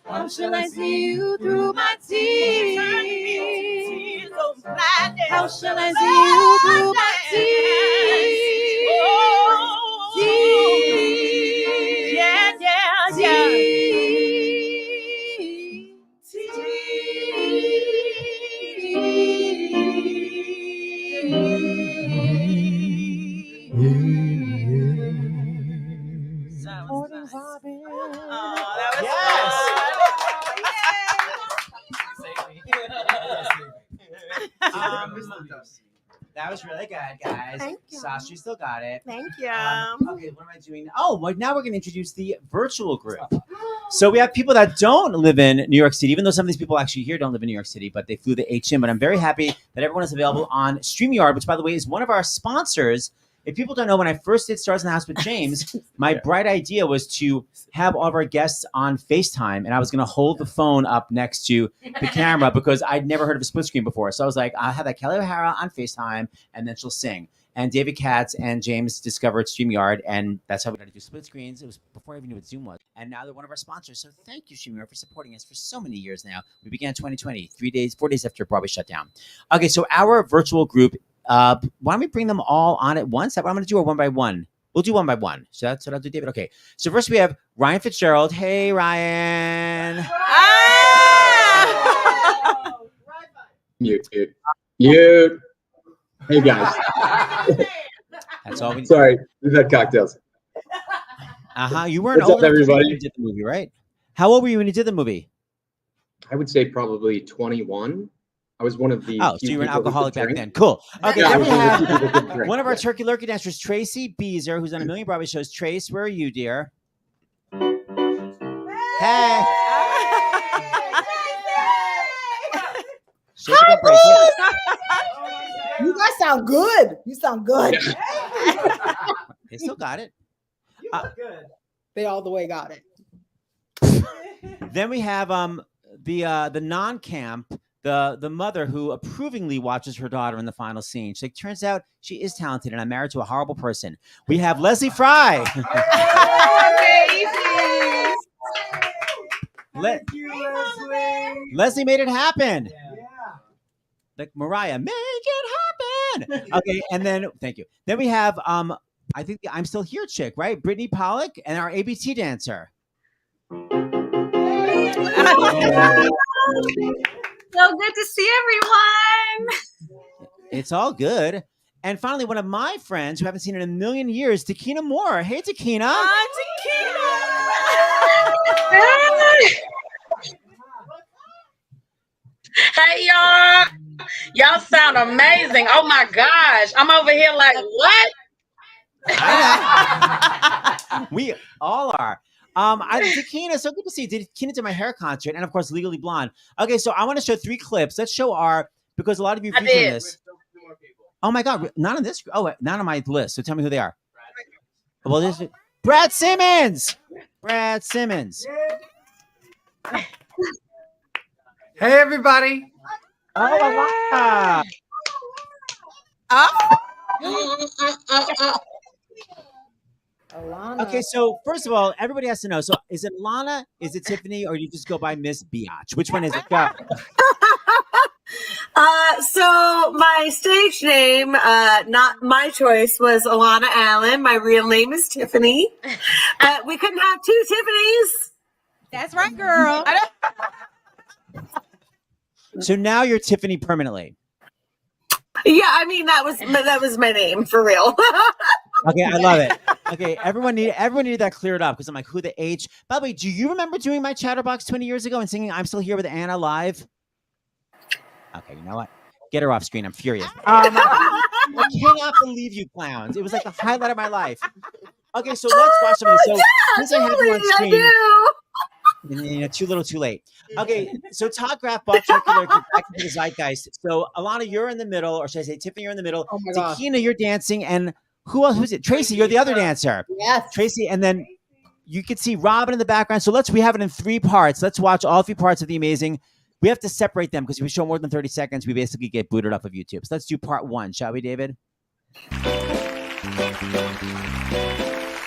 How shall I see you through my tears? How shall I see you through my tears? Tears. Yeah, yeah, yeah. That was really good, guys. Thank you. Sasha still got it. Thank you. Okay, what am I doing? Oh, well, now we're going to introduce the virtual group. So we have people that don't live in New York City, even though some of these people actually here don't live in New York City, but they flew the H in. But I'm very happy that everyone is available on StreamYard, which, by the way, is one of our sponsors. If people don't know, when I first did Stars in the House with James, my bright idea was to have all of our guests on FaceTime, and I was going to hold the phone up next to the camera because I'd never heard of a split screen before. So I was like, I'll have that Kelly O'Hara on FaceTime, and then she'll sing. And David Katz and James discovered StreamYard, and that's how we got to do split screens. It was before I even knew what Zoom was. And now they're one of our sponsors. So thank you, StreamYard, for supporting us for so many years now. We began 2020, 4 days after Broadway shut down. Okay, so our virtual group, why don't we bring them all on at once? That's what I'm going to do, or one by one? We'll do one by one. So that's what I'll do, David. Okay, so first we have Ryan Fitzgerald. Hey, Ryan. Mute. Mute. Hey guys. That's all we need. Sorry, we've had cocktails. You weren't What's old up, enough everybody? when you did the movie, right? How old were you when you did the movie? I would say probably 21. I was one of the. Oh, so few you were an people who could alcoholic back drink. then. Cool. Okay, Yeah, I then was we one of the have few people who could drink, one of our yeah. Turkey Lurkey dancers, Tracy Beezer, who's on a million Broadway shows. Trace, where are you, dear? Hey. Shake it, break it. You guys sound good. You sound good. They still got it. They all the way got it. Then we have the non-camp, the mother who approvingly watches her daughter in the final scene. She turns out she is talented, and I'm married to a horrible person. We have Leslie Fry. Leslie made it happen. Like Mariah, make it happen. Okay, and then thank you. Then we have I think the I'm Still Here chick, right? Brittany Pollock and our ABT dancer. So good to see everyone. It's all good. And finally, one of my friends who I haven't seen in a million years, Takina Moore. Hey, Takina. Hey y'all. Y'all sound amazing. Oh my gosh. I'm over here like, what? We all are. Takina, so good to see you. Takina did my hair concert, and of course, Legally Blonde. Okay, so I want to show 3 clips. Let's show because a lot of you featured did. this. Oh my God, not on this. Oh, not on my list. So tell me who they are. Well, there's Brad Simmons. Brad Simmons. Hey, everybody. Oh, Okay, so first of all, everybody has to know. So is it Lana, is it Tiffany, or do you just go by Miss Biatch? Which one is it? Go. So my stage name, not my choice, was Alana Allen. My real name is Tiffany, but we couldn't have 2 Tiffany's. That's right, girl. So now you're Tiffany permanently. Yeah, I mean that was my name for real. Okay, I love it. Okay, everyone needed that cleared up because I'm like, who the H? By the way, do you remember doing my Chatterbox 20 years ago and singing "I'm Still Here" with Anna live? Okay, you know what? Get her off screen. I'm furious. I cannot believe you clowns. It was like the highlight of my life. Okay, so let's watch some of this. So since I have you on screen, too little, too late. Okay, so Todd Graff bought Turkey Lurkey back into the zeitgeist. So Alana, you're in the middle, or should I say Tiffany, you're in the middle. Oh my God. Takina, you're dancing, and who else? Who's it? Tracy, you're the other dancer. Yes. Tracy, and then you can see Robin in the background. So we have it in 3 parts. Let's watch all 3 parts of The Amazing. We have to separate them because if we show more than 30 seconds, we basically get booted off of YouTube. So let's do part 1, shall we, David?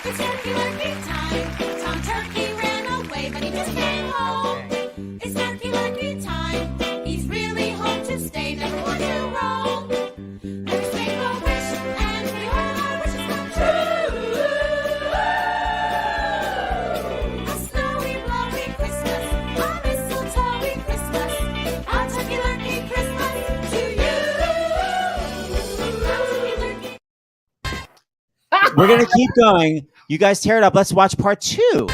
It's Turkey Lurkey time. Tom Turkey ran away, but he just came home. It's Turkey Lurkey time. He's really home to stay, never want to roam. Let's make a wish, and we all our wishes come true. A snowy, blowy Christmas, a mistletoe-y Christmas, a Turkey Lurkey Christmas to you. We're going to keep going. You guys tear it up. Let's watch part 2.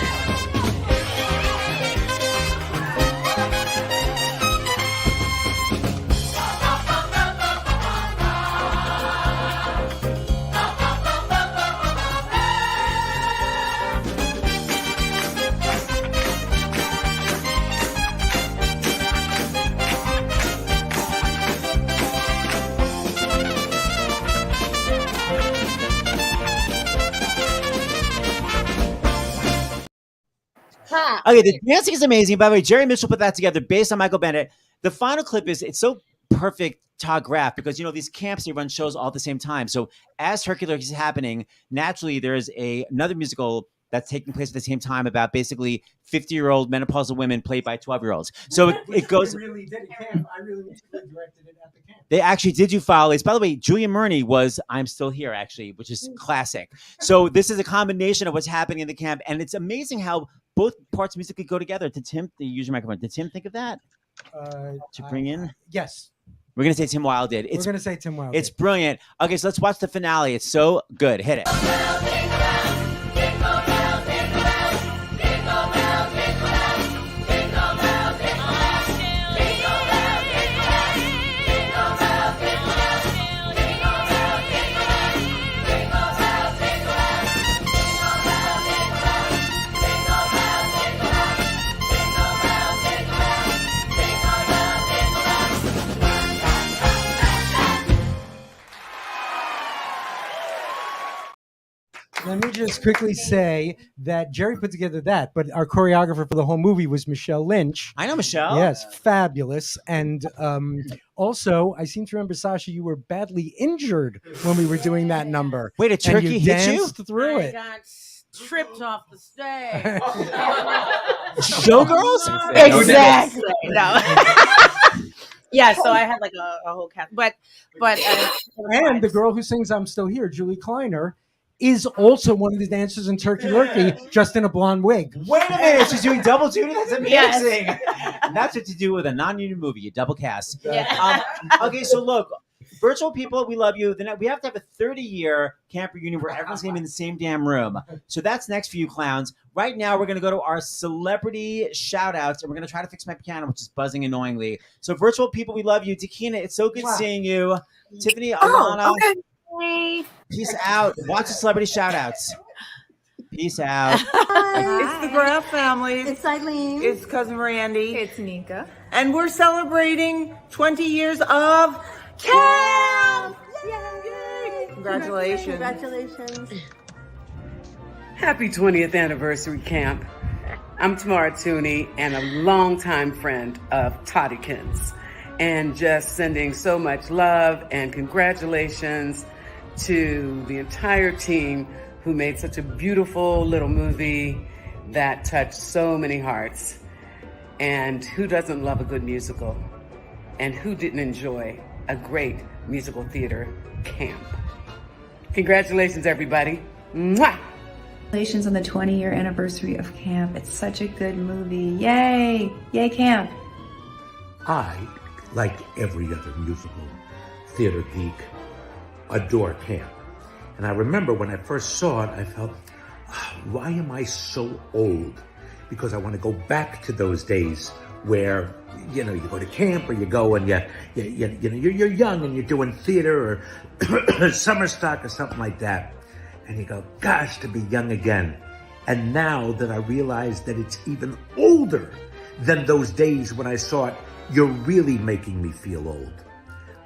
Okay, the dancing is amazing. By the way, Jerry Mitchell put that together based on Michael Bennett. The final clip it's so perfect, Todd Graff, because these camps, they run shows all at the same time. So as Turkey Lurkey is happening, naturally there's another musical that's taking place at the same time about basically 50-year-old menopausal women played by 12-year-olds. So it goes. They really did a camp. I really directed it at the camp. They actually did do follies. By the way, Julia Murney was I'm Still Here, actually, which is classic. So this is a combination of what's happening in the camp. And it's amazing how both parts musically go together. Did Tim, use your microphone, did Tim think of that? To bring in? Yes. We're going to say Tim Wilde did. We're going to say Tim Wilde It's brilliant. Okay, so let's watch the finale. it's so good. Hit it. Let me just quickly say that Jerry put together that, but our choreographer for the whole movie was Michelle Lynch. I know Michelle. Yes, fabulous. And also, I seem to remember, Sasha, you were badly injured when we were doing that number. Wait, a turkey and hit you? danced through it. got tripped off the stage. Showgirls? Exactly. No. Yeah, so I had like a whole cast, but And the girl who sings "I'm Still Here," Julie Kleiner, is also one of the dancers in Turkey Lurkey, just in a blonde wig. Wait a minute, she's doing double duty? That's Yes. amazing. That's what you do with a non-union movie, you double cast. Yeah. Okay, so look, virtual people, we love you. Then we have to have a 30-year camp reunion where everyone's going to be in the same damn room. So that's next for you clowns. Right now, we're going to go to our celebrity shout-outs, and we're going to try to fix my piano, which is buzzing annoyingly. So virtual people, we love you. Takina, it's so good seeing you. Tiffany, Alana, peace out. Watch the celebrity shout-outs. Peace out. It's the Graff family. It's Eileen. It's cousin Randy. It's Nika. And we're celebrating 20 years of camp. Yay! Congratulations. Congratulations. Happy 20th anniversary camp. I'm Tamara Tooney and a longtime friend of Toddykins, and just sending so much love and congratulations to the entire team who made such a beautiful little movie that touched so many hearts. And who doesn't love a good musical? And who didn't enjoy a great musical theater camp? Congratulations, everybody. Mwah! Congratulations on the 20-year anniversary of camp. It's such a good movie. Yay! Yay, camp! I, like every other musical theater geek, adore camp. And I remember when I first saw it, I felt, why am I so old? Because I want to go back to those days where, you know, you go to camp or you go and you're young and you're doing theater or summer stock or something like that. And you go, gosh, to be young again. And now that I realize that it's even older than those days when I saw it, you're really making me feel old.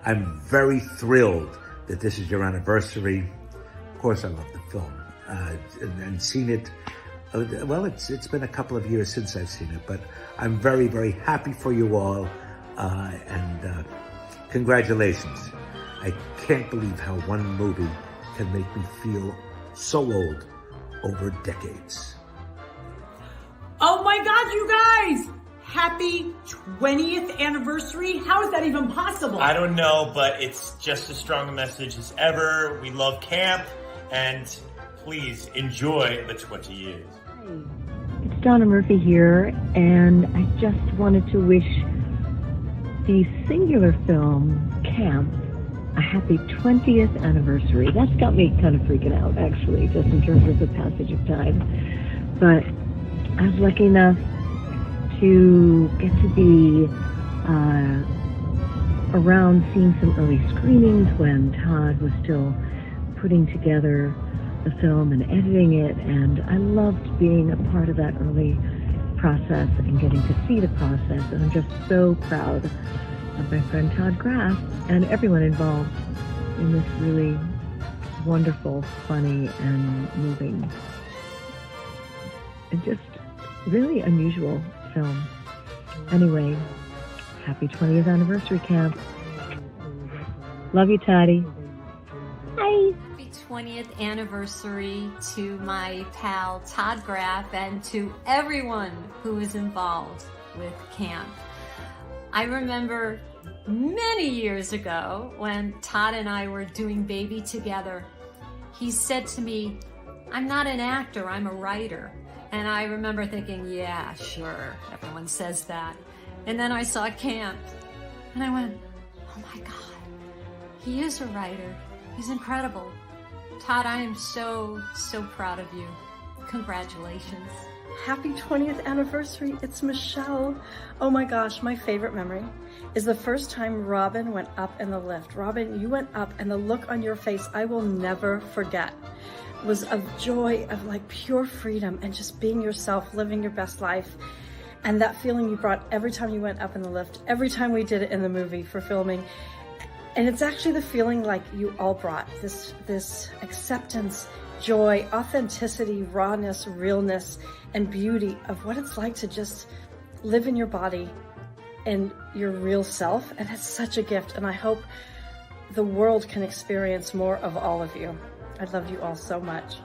I'm very thrilled that this is your anniversary. Of course, I love the film and seen it. Well, it's been a couple of years since I've seen it, but I'm very, very happy for you all. And congratulations. I can't believe how one movie can make me feel so old over decades. Oh my God, you guys! Happy 20th anniversary? How is that even possible? I don't know, but it's just as strong a message as ever. We love camp, and please enjoy the 20 years. It's Donna Murphy here, and I just wanted to wish the singular film, Camp, a happy 20th anniversary. That's got me kind of freaking out, actually, just in terms of the passage of time. But I was lucky enough to get to be around seeing some early screenings when Todd was still putting together the film and editing it, and I loved being a part of that early process and getting to see the process, and I'm just so proud of my friend Todd Graff and everyone involved in this really wonderful, funny, and moving and just really unusual film. Anyway, happy 20th anniversary, camp. Love you, Toddy. Hi. Happy 20th anniversary to my pal Todd Graff and to everyone who is involved with camp. I remember many years ago when Todd and I were doing Baby together, he said to me, "I'm not an actor, I'm a writer." And I remember thinking, yeah, sure, everyone says that. And then I saw camp and I went, oh my God, he is a writer. He's incredible. Todd, I am so, so proud of you. Congratulations. Happy 20th anniversary. It's Michelle. Oh my gosh, my favorite memory is the first time Robin went up in the lift. Robin, you went up and the look on your face, I will never forget. It was of joy, of like pure freedom and just being yourself, living your best life. And that feeling you brought every time you went up in the lift, every time we did it in the movie for filming. And it's actually the feeling like you all brought, this acceptance, joy, authenticity, rawness, realness, and beauty of what it's like to just live in your body and your real self. And it's such a gift. And I hope the world can experience more of all of you. I love you all so much.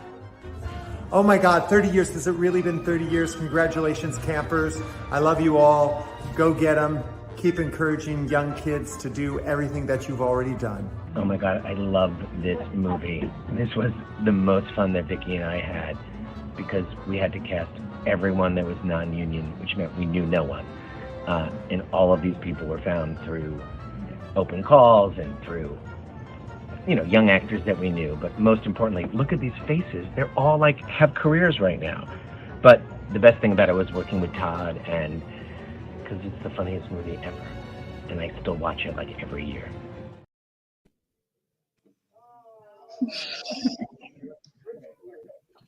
Oh my God, 30 years. Has it really been 30 years? Congratulations, campers. I love you all. Go get them. Keep encouraging young kids to do everything that you've already done. Oh my God, I loved this movie. This was the most fun that Vicki and I had because we had to cast everyone that was non-union, which meant we knew no one. And all of these people were found through open calls and through, young actors that we knew. But most importantly, look at these faces. They're all have careers right now. But the best thing about it was working with Todd, and because it's the funniest movie ever. And I still watch it every year.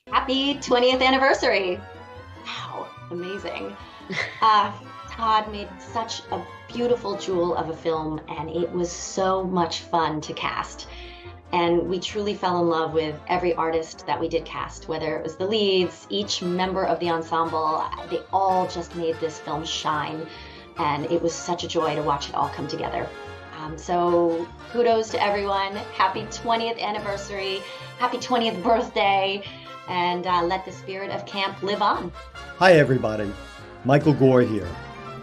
Happy 20th anniversary. Wow, amazing. Todd made such a beautiful jewel of a film, and it was so much fun to cast. And we truly fell in love with every artist that we did cast, whether it was the leads, each member of the ensemble. They all just made this film shine, and it was such a joy to watch it all come together. So kudos to everyone. Happy 20th anniversary, happy 20th birthday, and let the spirit of camp live on. Hi everybody, Michael Gore here.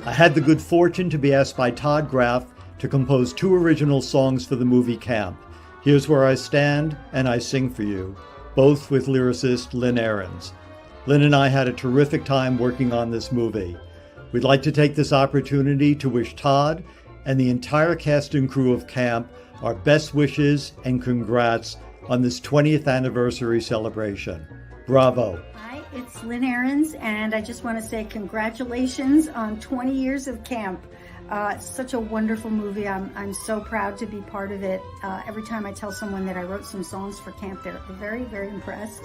I had the good fortune to be asked by Todd Graff to compose 2 original songs for the movie Camp. Here's Where I Stand and I Sing For You, both with lyricist Lynn Ahrens. Lynn and I had a terrific time working on this movie. We'd like to take this opportunity to wish Todd and the entire cast and crew of Camp our best wishes and congrats on this 20th anniversary celebration. Bravo. Hi, it's Lynn Ahrens, and I just want to say congratulations on 20 years of Camp. It's such a wonderful movie. I'm so proud to be part of it. Every time I tell someone that I wrote some songs for Camp, they're very, very impressed.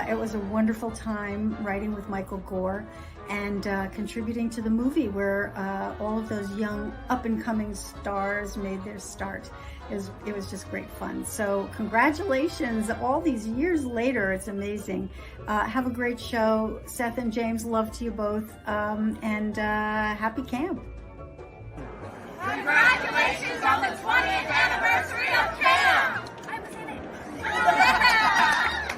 It was a wonderful time writing with Michael Gore and contributing to the movie where all of those young up-and-coming stars made their start. It was just great fun. So congratulations, all these years later, it's amazing. Have a great show. Seth and James, love to you both, and happy camp. Congratulations on the 20th anniversary of camp!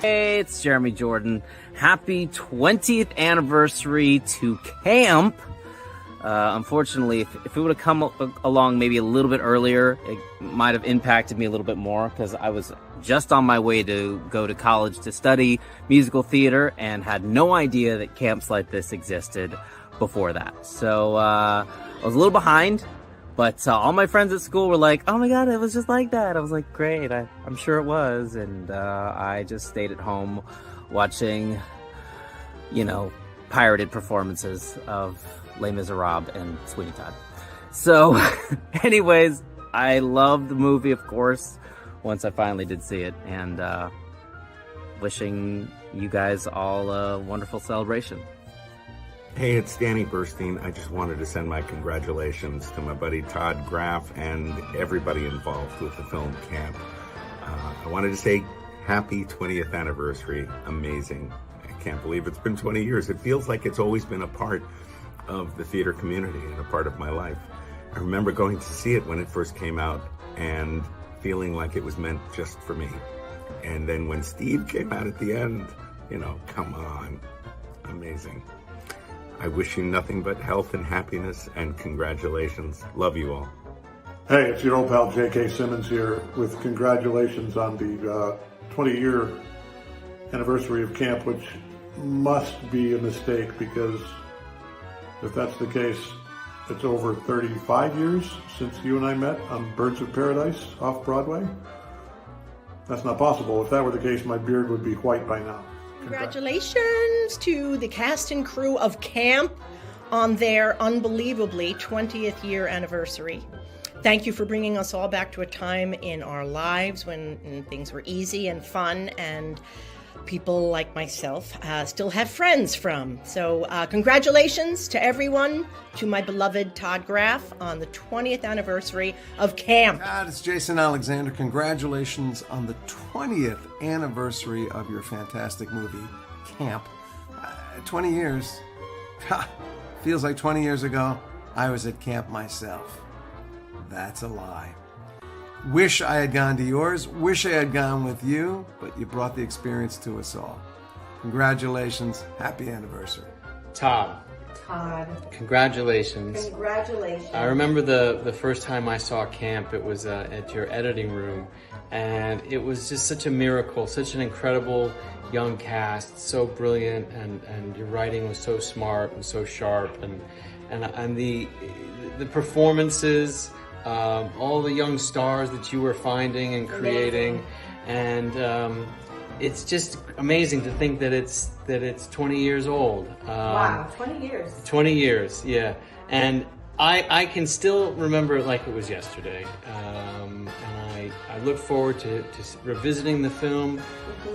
Hey, it's Jeremy Jordan. Happy 20th anniversary to camp. Unfortunately, if it would have come along maybe a little bit earlier, it might have impacted me a little bit more because I was just on my way to go to college to study musical theater and had no idea that camps like this existed before that. So I was a little behind, but all my friends at school were like, oh my God, it was just like that. I was like, great, I'm sure it was. And I just stayed at home watching, pirated performances of Les Miserables and Sweeney Todd. So anyways, I loved the movie, of course, once I finally did see it, and wishing you guys all a wonderful celebration. Hey, it's Danny Burstein. I just wanted to send my congratulations to my buddy Todd Graff and everybody involved with the film Camp. I wanted to say happy 20th anniversary. Amazing. I can't believe it's been 20 years. It feels like it's always been a part of the theater community and a part of my life. I remember going to see it when it first came out and feeling like it was meant just for me. And then when Steve came out at the end, come on, amazing. I wish you nothing but health and happiness and congratulations. Love you all. Hey, it's your old pal J.K. Simmons here with congratulations on the 20-year anniversary of camp, which must be a mistake because if that's the case, it's over 35 years since you and I met on Birds of Paradise off Broadway. That's not possible. If that were the case, my beard would be white by now. Congratulations to the cast and crew of Camp on their unbelievably 20th year anniversary. Thank you for bringing us all back to a time in our lives when things were easy and fun, and people like myself still have friends from. So congratulations to everyone, to my beloved Todd Graff on the 20th anniversary of camp. God, it's Jason Alexander. Congratulations on the 20th anniversary of your fantastic movie, Camp. 20 years. Feels like 20 years ago, I was at camp myself. That's a lie. Wish I had gone to yours. Wish I had gone with you, but you brought the experience to us all. Congratulations. Happy anniversary. Todd. Congratulations. Congratulations. I remember the first time I saw camp, it was at your editing room, and it was just such a miracle, such an incredible young cast, so brilliant, and your writing was so smart and so sharp, and the performances, all the young stars that you were finding and creating, and it's just amazing to think that it's 20 years old. Wow, 20 years. 20 years, yeah. And I can still remember it like it was yesterday. And I look forward to revisiting the film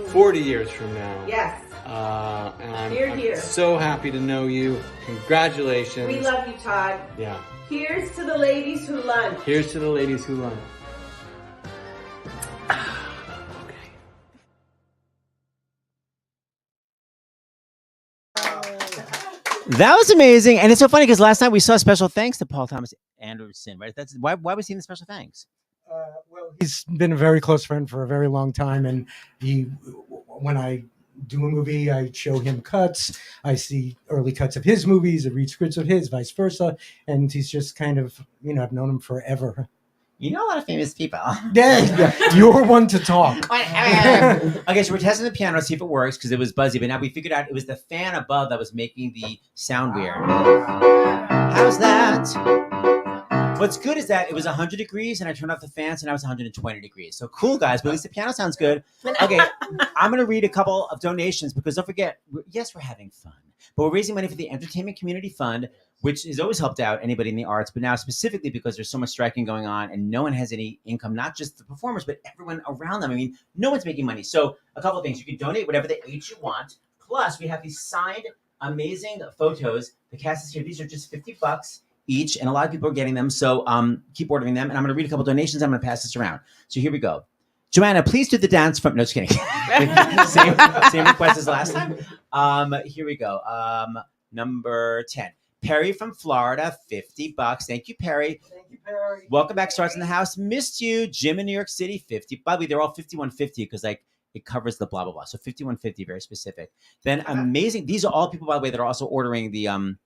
40 years from now. Yes. And I'm Here. so happy to know you. Congratulations. We love you, Todd. Yeah. Here's to the ladies who lunch. Here's to the ladies who lunch. That was amazing, and it's so funny because last night we saw special thanks to Paul Thomas Anderson. Right? That's why was he in the special thanks? Well, he's been a very close friend for a very long time, and when I do a movie, I show him cuts. I see early cuts of his movies. I read scripts of his, vice versa, and he's just kind of, I've known him forever. You know a lot of famous people. Yeah, you're one to talk. Okay, so we're testing the piano to see if it works because it was buzzy, but now we figured out it was the fan above that was making the sound weird. How's that? What's good is that it was 100 degrees and I turned off the fans and now it's 120 degrees. So cool, guys, but at least the piano sounds good. Okay, I'm going to read a couple of donations because don't forget, yes, we're having fun, but we're raising money for the Entertainment Community Fund, which has always helped out anybody in the arts, but now specifically because there's so much striking going on and no one has any income, not just the performers, but everyone around them. I mean, no one's making money. So a couple of things. You can donate whatever the age you want. Plus, we have these signed, amazing photos. The cast is here. These are just $50 each, and a lot of people are getting them. So keep ordering them. And I'm going to read a couple donations. I'm going to pass this around. So here we go. Joanna, please do the dance from... No, just kidding. same request as last time. Here we go. Number 10. Perry from Florida, $50. Thank you, Perry. Thank you, Perry. Welcome back, Stars in the House. Missed you. Jim in New York City, $50. By the way, they're all $51.50 because it covers the blah blah blah. So $51.50, very specific. Then amazing. These are all people, by the way, that are also ordering the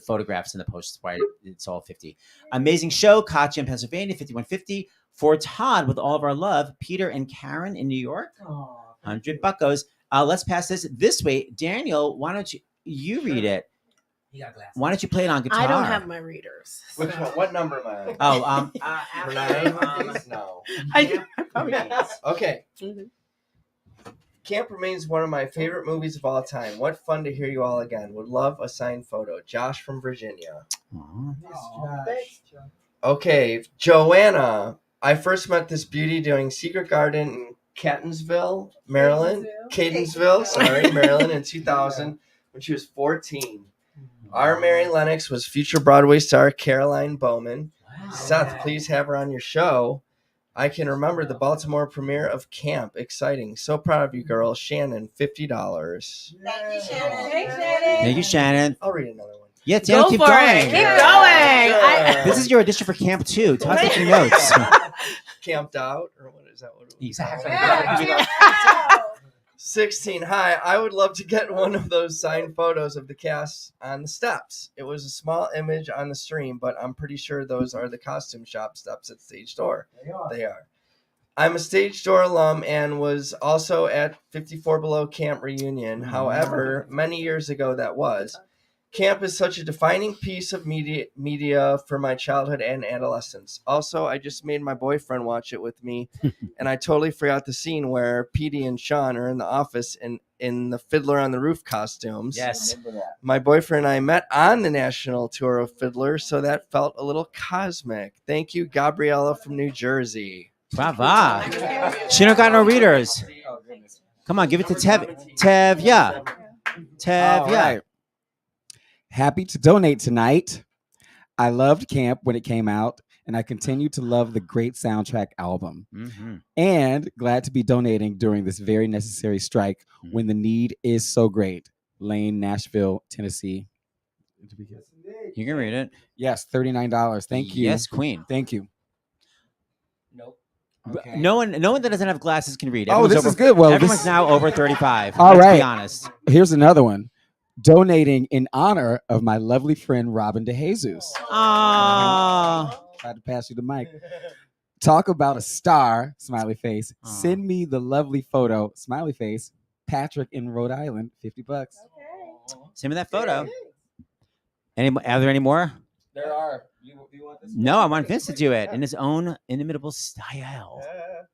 photographs and the posts. Why it's all $50. Amazing show, Katya in Pennsylvania, $51.50. For Todd, with all of our love, Peter and Karen in New York, $100. Let's pass this way. Daniel, why don't you read it? Why don't you play it on guitar? I don't have my readers. Which one? What number am I Oh, on? No. Okay. Camp remains one of my favorite movies of all time. What fun to hear you all again. Would love a signed photo. Josh from Virginia. Thanks, Okay, Joanna. I first met this beauty doing Secret Garden in Catonsville, Maryland. Catonsville, Maryland in 2000 when she was 14. Our Mary Lennox was future Broadway star Caroline Bowman. Wow. Seth, please have her on your show. I can remember the Baltimore premiere of Camp. Exciting. So proud of you, girl. Shannon, $50. Thank you, Shannon. Thank you, Shannon. I'll read another one. Yeah, Daniel, keep going. Keep going. This is your audition for Camp 2. Todd, take your notes. Camped out? Or what is that? Exactly. Yeah, 16. Hi, I would love to get one of those signed photos of the cast on the steps. It was a small image on the stream, but I'm pretty sure those are the costume shop steps at Stage Door. They are. I'm a Stage Door alum and was also at 54 Below Camp reunion. However, many years ago that was. Camp is such a defining piece of media for my childhood and adolescence. Also, I just made my boyfriend watch it with me, and I totally forgot the scene where Petey and Sean are in the office in the Fiddler on the Roof costumes. Yes. My boyfriend and I met on the national tour of Fiddler, so that felt a little cosmic. Thank you, Gabriella from New Jersey. Brava. She don't got no readers. Come on, give it to Tev, yeah. Tev, yeah. Right. Happy to donate tonight. I loved Camp when it came out, and I continue to love the great soundtrack album. And glad to be donating during this very necessary strike when the need is so great. Lane, Nashville, Tennessee. You can read it. Yes, $39. Thank you. Yes, Queen. Thank you. Nope. No one that doesn't have glasses can read. Oh, Everyone's this over, is good. Well, everyone's this- now over 35. All Let's right. be honest. Here's another one. Donating in honor of my lovely friend Robin DeJesus. Aww. Tried to pass you the mic. Talk about a star, smiley face. Send me the lovely photo, smiley face. Patrick in Rhode Island, $50. Send me that photo. Are there any more? There are. You want this? No, I want Vince to do it in his own inimitable style.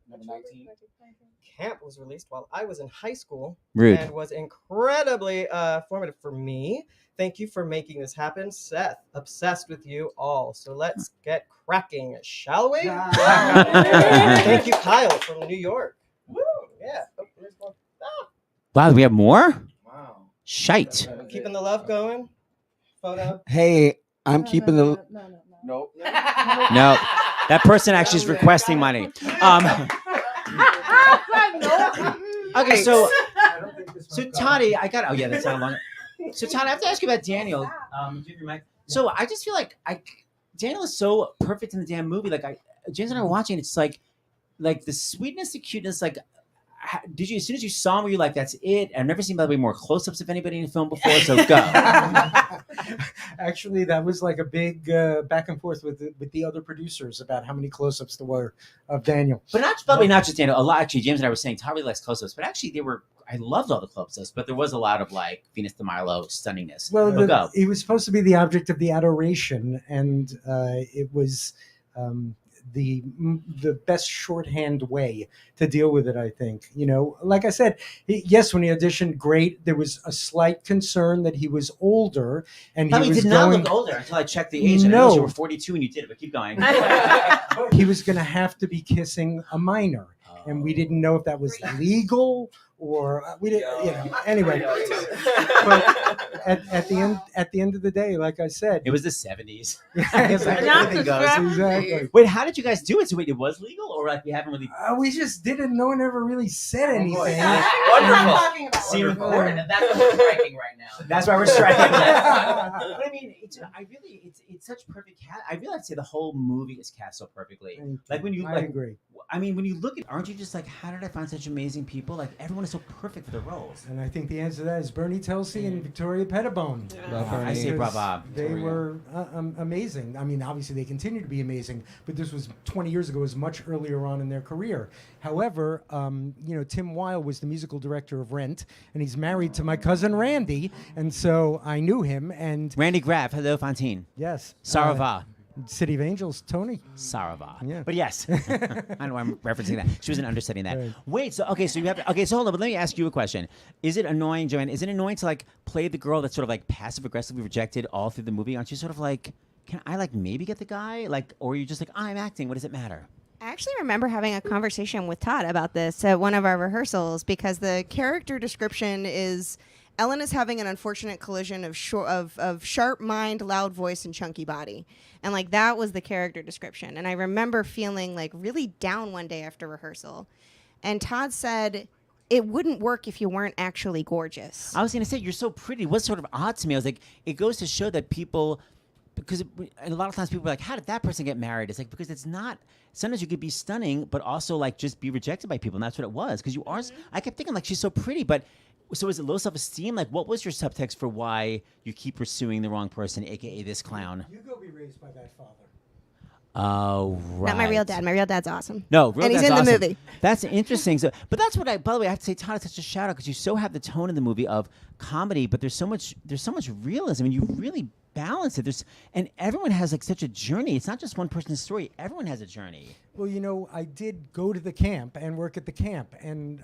Number 19. Camp was released while I was in high school. Rude. And was incredibly formative for me. Thank you for making this happen, Seth. Obsessed with you all. So let's get cracking, shall we? Thank you, Kyle from New York. Woo! Yeah. Oh, there's one. Ah. Wow, we have more? Wow. Shite. Keeping the love going. Photo. Hey, I'm keeping the. Nope. No, that person actually is requesting money. Okay, so Toddy, oh yeah, that's how long. So Todd, I have to ask you about Daniel. Give your mic. So I just feel like Daniel is so perfect in the damn movie. Like James and I were watching, it's like the sweetness, the cuteness. Like, did you as soon as you saw him, were you like, that's it? I've never seen by the way more close-ups of anybody in a film before. So go. Actually, that was like a big back and forth with the other producers about how many close-ups there were of Daniel. But not just Daniel. A lot actually. James and I were saying Todd really likes close-ups, but actually I loved all the close-ups, but there was a lot of like Venus de Milo stunningness. Well, he was supposed to be the object of the adoration, and it was the best shorthand way to deal with it, I think. You know, like I said, yes, when he auditioned, great. There was a slight concern that he was older, and he did not look older until I checked the age. And I realized you were 42 when you did it, but keep going. He was going to have to be kissing a minor, and we didn't know if that was legal or we didn't. You know, anyway. But at the end of the day, like I said, it was the 70s. Exactly. Everything goes. Exactly. Wait, how did you guys do it? So wait, it was legal, or like we haven't really? We just didn't. No one ever really said anything. Wonderful. See, recorded. That's what we're striking right now. That's why we're striking. But I mean, it's such perfect cast. I really like to say the whole movie is cast so perfectly. Like when you I agree. I mean, when you look at, aren't you just like, how did I find such amazing people? Like everyone is so perfect for their roles. And I think the answer to that is Bernie Telsey and Victoria Pettibone. I say bravo. They were amazing. I mean, obviously they continue to be amazing, but this was 20 years ago. It was much earlier on in their career. However, Tim Weil was the musical director of Rent, and he's married to my cousin Randy, and so I knew him. And Randy Graff, hello Fontaine. Yes. Sarava. City of Angels, Tony. Sarava. Yeah. But yes. I know I'm referencing that. She wasn't understudying that. Right. Wait, so hold on, but let me ask you a question. Is it annoying, Joanne? Is it annoying to like play the girl that's sort of like passive aggressively rejected all through the movie? Aren't you sort of like, can I like maybe get the guy? Like, or are you just like, I'm acting, what does it matter? I actually remember having a conversation with Todd about this at one of our rehearsals because the character description is Ellen is having an unfortunate collision of sharp mind, loud voice, and chunky body. And like that was the character description. And I remember feeling like really down one day after rehearsal. And Todd said, it wouldn't work if you weren't actually gorgeous. I was going to say, you're so pretty. What's sort of odd to me? I was like, it goes to show that people, because a lot of times people are like, how did that person get married? It's like, because it's not, sometimes you could be stunning, but also like just be rejected by people. And that's what it was. Because you are, I kept thinking like, she's so pretty, but so is it low self-esteem? Like, what was your subtext for why you keep pursuing the wrong person, a.k.a. this clown? You go be raised by that father. Oh, right. Not my real dad. My real dad's awesome. No, and he's in awesome. the movie. That's interesting. So, but that's what by the way, I have to say, Todd, it's such a shout out because you so have the tone in the movie of comedy, but there's so much realism, and you really balance it. And everyone has like such a journey. It's not just one person's story. Everyone has a journey. Well, you know, I did go to the camp and work at the camp, and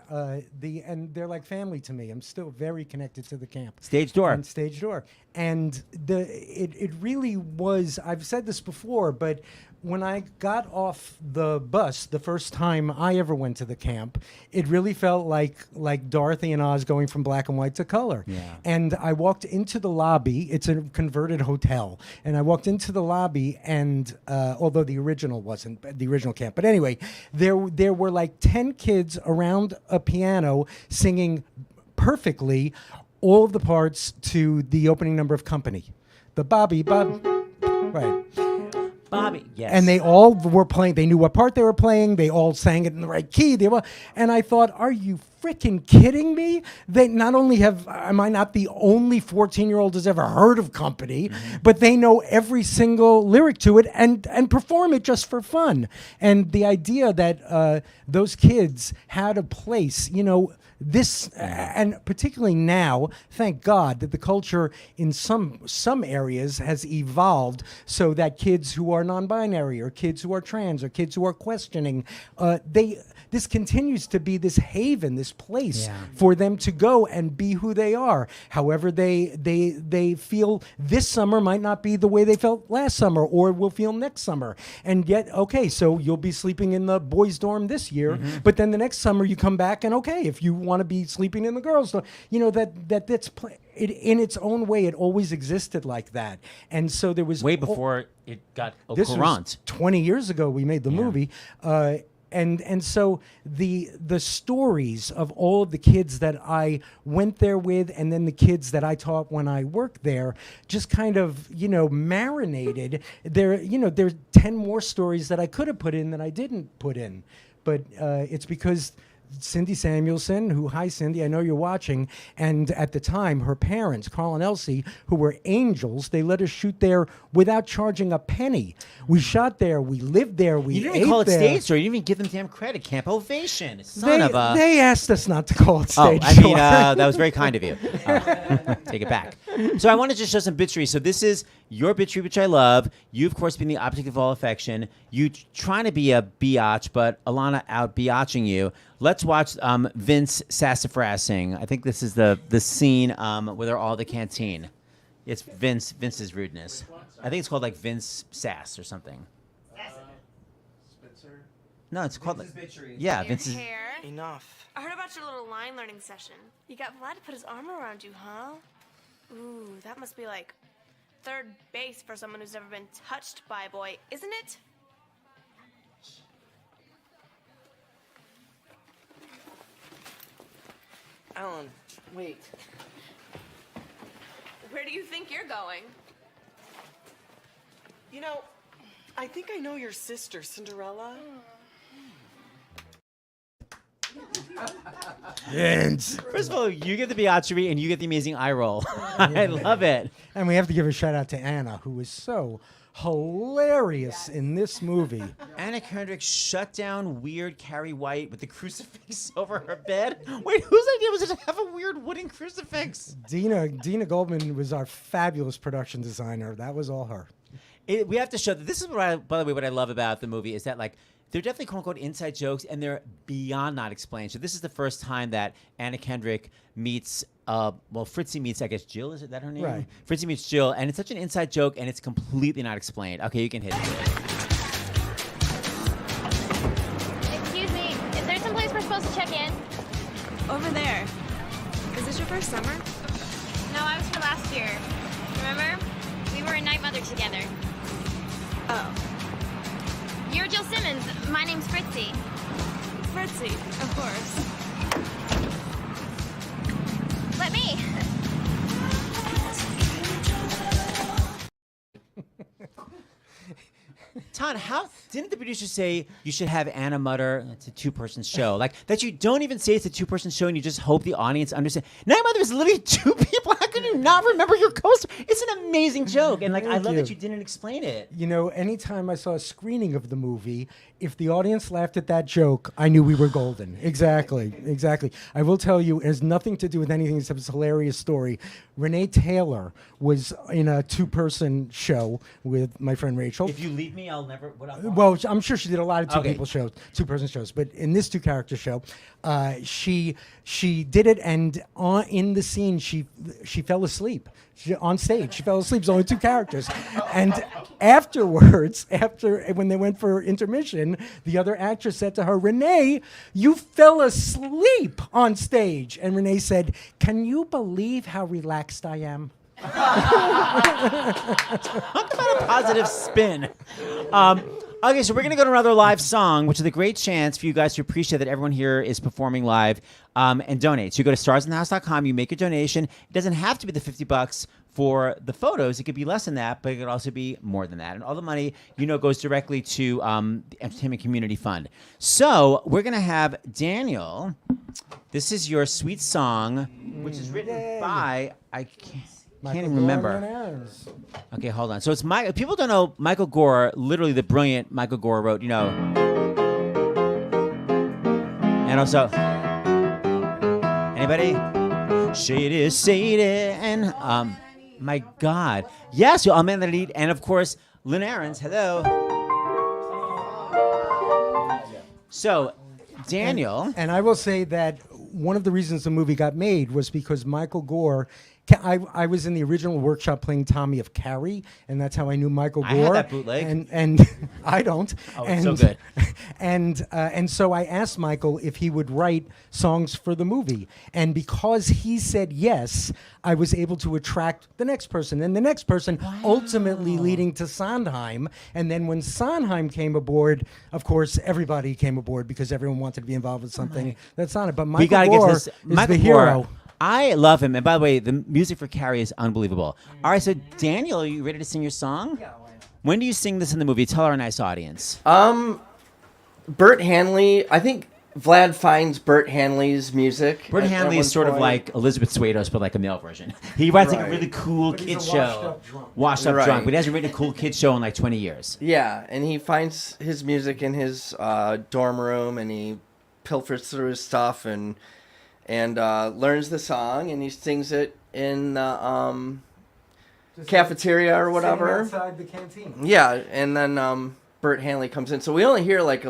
they're like family to me. I'm still very connected to the camp. Stage door. And stage door. And it really was. I've said this before, but when I got off the bus the first time I ever went to the camp, it really felt like Dorothy and Oz going from black and white to color. Yeah. And I walked into the lobby. It's a converted hotel, and I walked into the lobby, and although the original wasn't the original camp, but anyway, there were like 10 kids around a piano singing perfectly all of the parts to the opening number of Company, the Bobby Bob, right. Bobby, yes. And they all were playing. They knew what part they were playing. They all sang it in the right key. And I thought, are you freaking kidding me? They not only am I not the only 14-year-old who's ever heard of Company, but they know every single lyric to it and perform it just for fun. And the idea that those kids had a place, you know, this, and particularly now, thank God that the culture in some areas has evolved so that kids who are non-binary or kids who are trans or kids who are questioning, this continues to be this haven, this place for them to go and be who they are. However, they feel this summer might not be the way they felt last summer or will feel next summer. And yet, okay, so you'll be sleeping in the boys' dorm this year, but then the next summer you come back and okay, if you want to be sleeping in the girls' dorm, you know, that's in its own way, it always existed like that. And so there was way before it got this was 20 years ago we made the movie. And so the stories of all of the kids that I went there with, and then the kids that I taught when I worked there, just kind of, you know, marinated. There are 10 more stories that I could have put in that I didn't put in, but it's because Cindy Samuelson, hi Cindy, I know you're watching, and at the time her parents, Carl and Elsie, who were angels, they let us shoot there without charging a penny. We shot there, we lived there, we You didn't ate even call it there. stage door. You didn't even give them damn credit. Camp Ovation. Son of a. They asked us not to call it Oh, stage I mean, door. that was very kind of you. Take it back. So I want to just show some bitchery. So this is your bitchery, which I love. You, of course, being the object of all affection. You trying to be a biatch, but Alana out biatching you. Let's watch Vince sassafrassing. I think this is the scene where they're all at the canteen. It's Vince's rudeness. I think it's called like Vince Sass or something. Spencer? No, it's called like bitchery. yeah, Your Vince's. hair. Enough. I heard about your little line learning session. You got Vlad to put his arm around you, huh? Ooh, that must be like third base for someone who's never been touched by a boy, isn't it? Alan, wait. Where do you think you're going? You know, I think I know your sister, Cinderella. Vince. First of all, you get the biatchery and you get the amazing eye roll. I love it. And we have to give a shout out to Anna, who was so hilarious in this movie. Anna Kendrick shut down weird Carrie White with the crucifix over her bed. Wait, whose idea was it to have a weird wooden crucifix? Dina Goldman was our fabulous production designer. That was all her. We have to show that this is by the way, what I love about the movie is that like they're definitely quote unquote inside jokes and they're beyond not explained. So this is the first time that Anna Kendrick meets Fritzy meets, I guess, Jill. Is that her name? Right. Fritzy meets Jill, and it's such an inside joke, and it's completely not explained. Okay, you can hit it. Excuse me, is there some place we're supposed to check in? Over there. Is this your first summer? No, I was here last year. Remember? We were in Night Mother together. Oh. You're Jill Simmons. My name's Fritzy. Fritzy, of course. Let me. Todd, how didn't the producer say you should have Anna Mutter? It's a two-person show. Like that you don't even say it's a two-person show and you just hope the audience understands. Night Mother is literally two people. How can you not remember your co-star? It's an amazing joke. And like I love that you didn't explain it. You know, anytime I saw a screening of the movie, if the audience laughed at that joke, I knew we were golden. Exactly. I will tell you, it has nothing to do with anything except it's a hilarious story. Renee Taylor was in a two-person show with my friend Rachel. If you leave me, I'll never. Well, I'm sure she did a lot of Okay. two-person shows, but in this two-character show, she did it, and in the scene, she fell asleep. On stage, she fell asleep. There's only two characters, and afterwards, when they went for intermission, the other actress said to her, "Renee, you fell asleep on stage," and Renee said, "Can you believe how relaxed I am?" Talk about a positive spin. Okay, so we're going to go to another live song, which is a great chance for you guys to appreciate that everyone here is performing live and donate. So you go to starsinthehouse.com, you make a donation. It doesn't have to be the $50 for the photos. It could be less than that, but it could also be more than that. And all the money, goes directly to the Entertainment Community Fund. So we're going to have Daniel. This is your sweet song, which is written by, I can't even remember. Okay, hold on. So it's people don't know Michael Gore, literally the brilliant Michael Gore wrote, and also, anybody? Shady, and my God. Yes, I'll man that lead. And of course, Lynn Ahrens, hello. So, Daniel. And I will say that one of the reasons the movie got made was because Michael Gore. I was in the original workshop playing Tommy of Carrie, and that's how I knew Michael Gore. I had that bootleg. And I don't. Oh, it's so good. And so I asked Michael if he would write songs for the movie. And because he said yes, I was able to attract the next person and the next person, ultimately leading to Sondheim. And then when Sondheim came aboard, of course, everybody came aboard because everyone wanted to be involved with something that's on it. But Michael Gore is the hero. I love him. And by the way, the music for Carrie is unbelievable. All right, so Daniel, are you ready to sing your song? Yeah. When do you sing this in the movie? Tell our nice audience. Bert Hanley, I think Vlad finds Bert Hanley's music. Bert Hanley is sort of like Elizabeth Swados, but like a male version. He writes like a really cool kid show. Washed up drunk. But he hasn't written a cool kid show in like 20 years. Yeah, and he finds his music in his dorm room, and he pilfers through his stuff and learns the song, and he sings it in the cafeteria or whatever. Outside the canteen. Yeah, and then Bert Hanley comes in. So we only hear like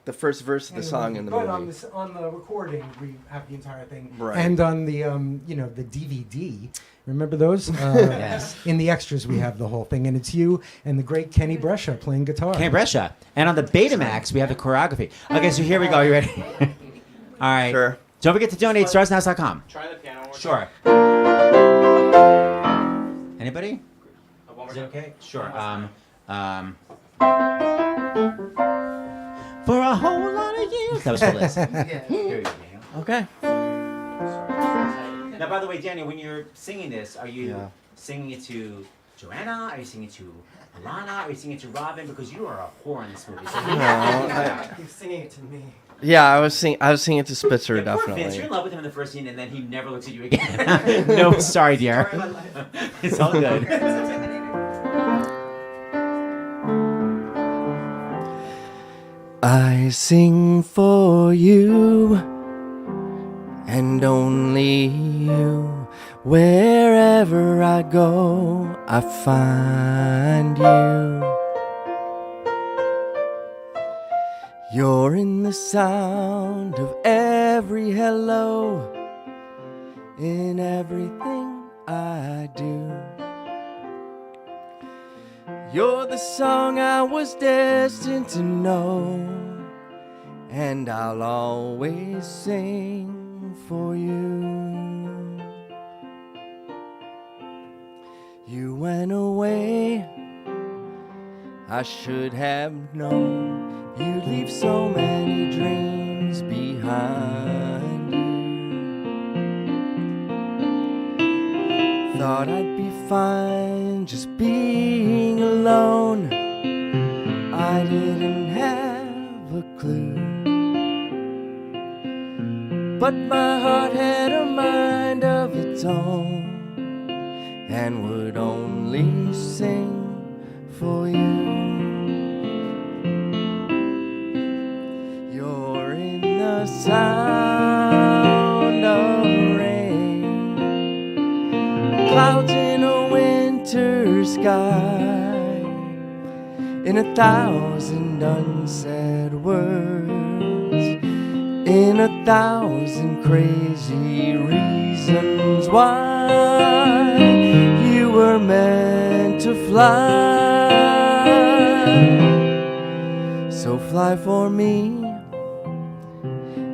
the first verse of the song in the movie. But on the recording, we have the entire thing. Right. And on the the DVD, remember those? Yes. In the extras, we have the whole thing, and it's you and the great Kenny Brescia playing guitar. Kenny Brescia. And on the Betamax, we have the choreography. Okay, so here we go. You ready? All right. Sure. Don't forget to donate, starsandhouse.com. Try the piano. Sure. Anybody? Is it okay? Sure. For a whole lot of years. That was for Liz. Here you go, Daniel. Okay. Now, by the way, Daniel, when you're singing this, are you singing it to Joanna? Are you singing it to Alana? Are you singing it to Robin? Because you are a whore in this movie. So He's singing it to me. Yeah, I was singing it to Spitzer, poor definitely. Vince, you're in love with him in the first scene, and then he never looks at you again. No, sorry, dear. It's all good. I sing for you and only you. Wherever I go, I find you. You're in the sound of every hello, in everything I do. You're the song I was destined to know, and I'll always sing for you. You went away, I should have known you'd leave so many dreams behind you. Thought I'd be fine just being alone. I didn't have a clue, but my heart had a mind of its own and would only sing for you. You're in the sound of rain, clouds in a winter sky, in 1,000 unsaid words, in 1,000 crazy reasons why you were meant to fly. So fly for me,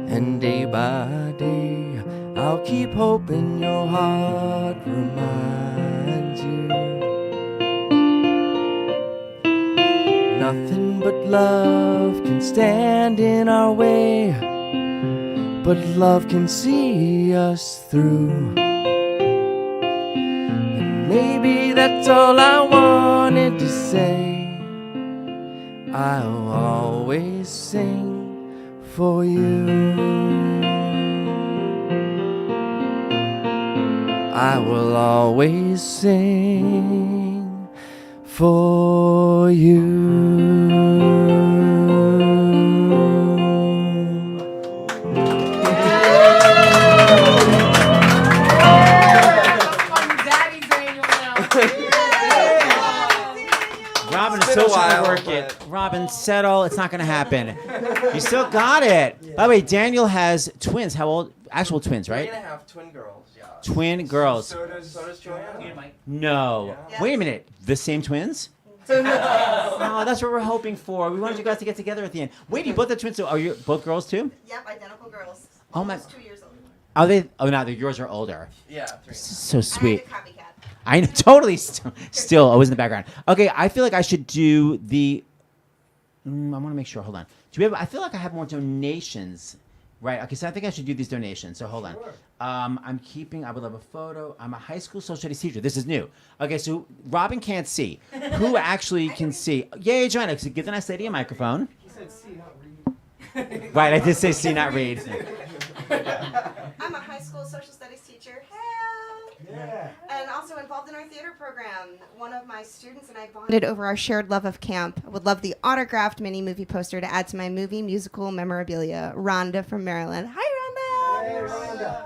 and day by day I'll keep hoping your heart reminds you. Nothing but love can stand in our way, but love can see us through. And maybe that's all I wanted to say. I'll always sing for you. I will always sing for you. Robin is been so a trying to while, work it. Robin, settle. It's not going to happen. You still got it. By the way, Daniel has twins. How old? Actual twins, right? 3.5 twin girls. Yeah. Twin girls. So does Joanna. No. Yeah. Wait a minute. The same twins? Oh, that's what we're hoping for. We wanted you guys to get together at the end. Wait, you both have twins. So are you both girls too? Yep, identical girls. Oh my. Almost 2 years old. Are they? Oh no, yours are older. Yeah, 3. So sweet. I know, totally. Still, always in the background. Okay, I feel like I should do the. I want to make sure. Hold on. Do we have? I feel like I have more donations. Right. Okay. So I think I should do these donations. So hold on. I'm keeping. I would love a photo. I'm a high school social studies teacher. This is new. Okay. So Robin can't see. Who actually can see? Yay, Joanna! So give the nice lady a microphone. He said see, not read. Right. I did say see, not read. I'm a high school social studies teacher. Yeah. And also involved in our theater program. One of my students and I bonded over our shared love of camp. I would love the autographed mini movie poster to add to my movie musical memorabilia. Rhonda from Maryland. Hi, Rhonda. Hey, Rhonda.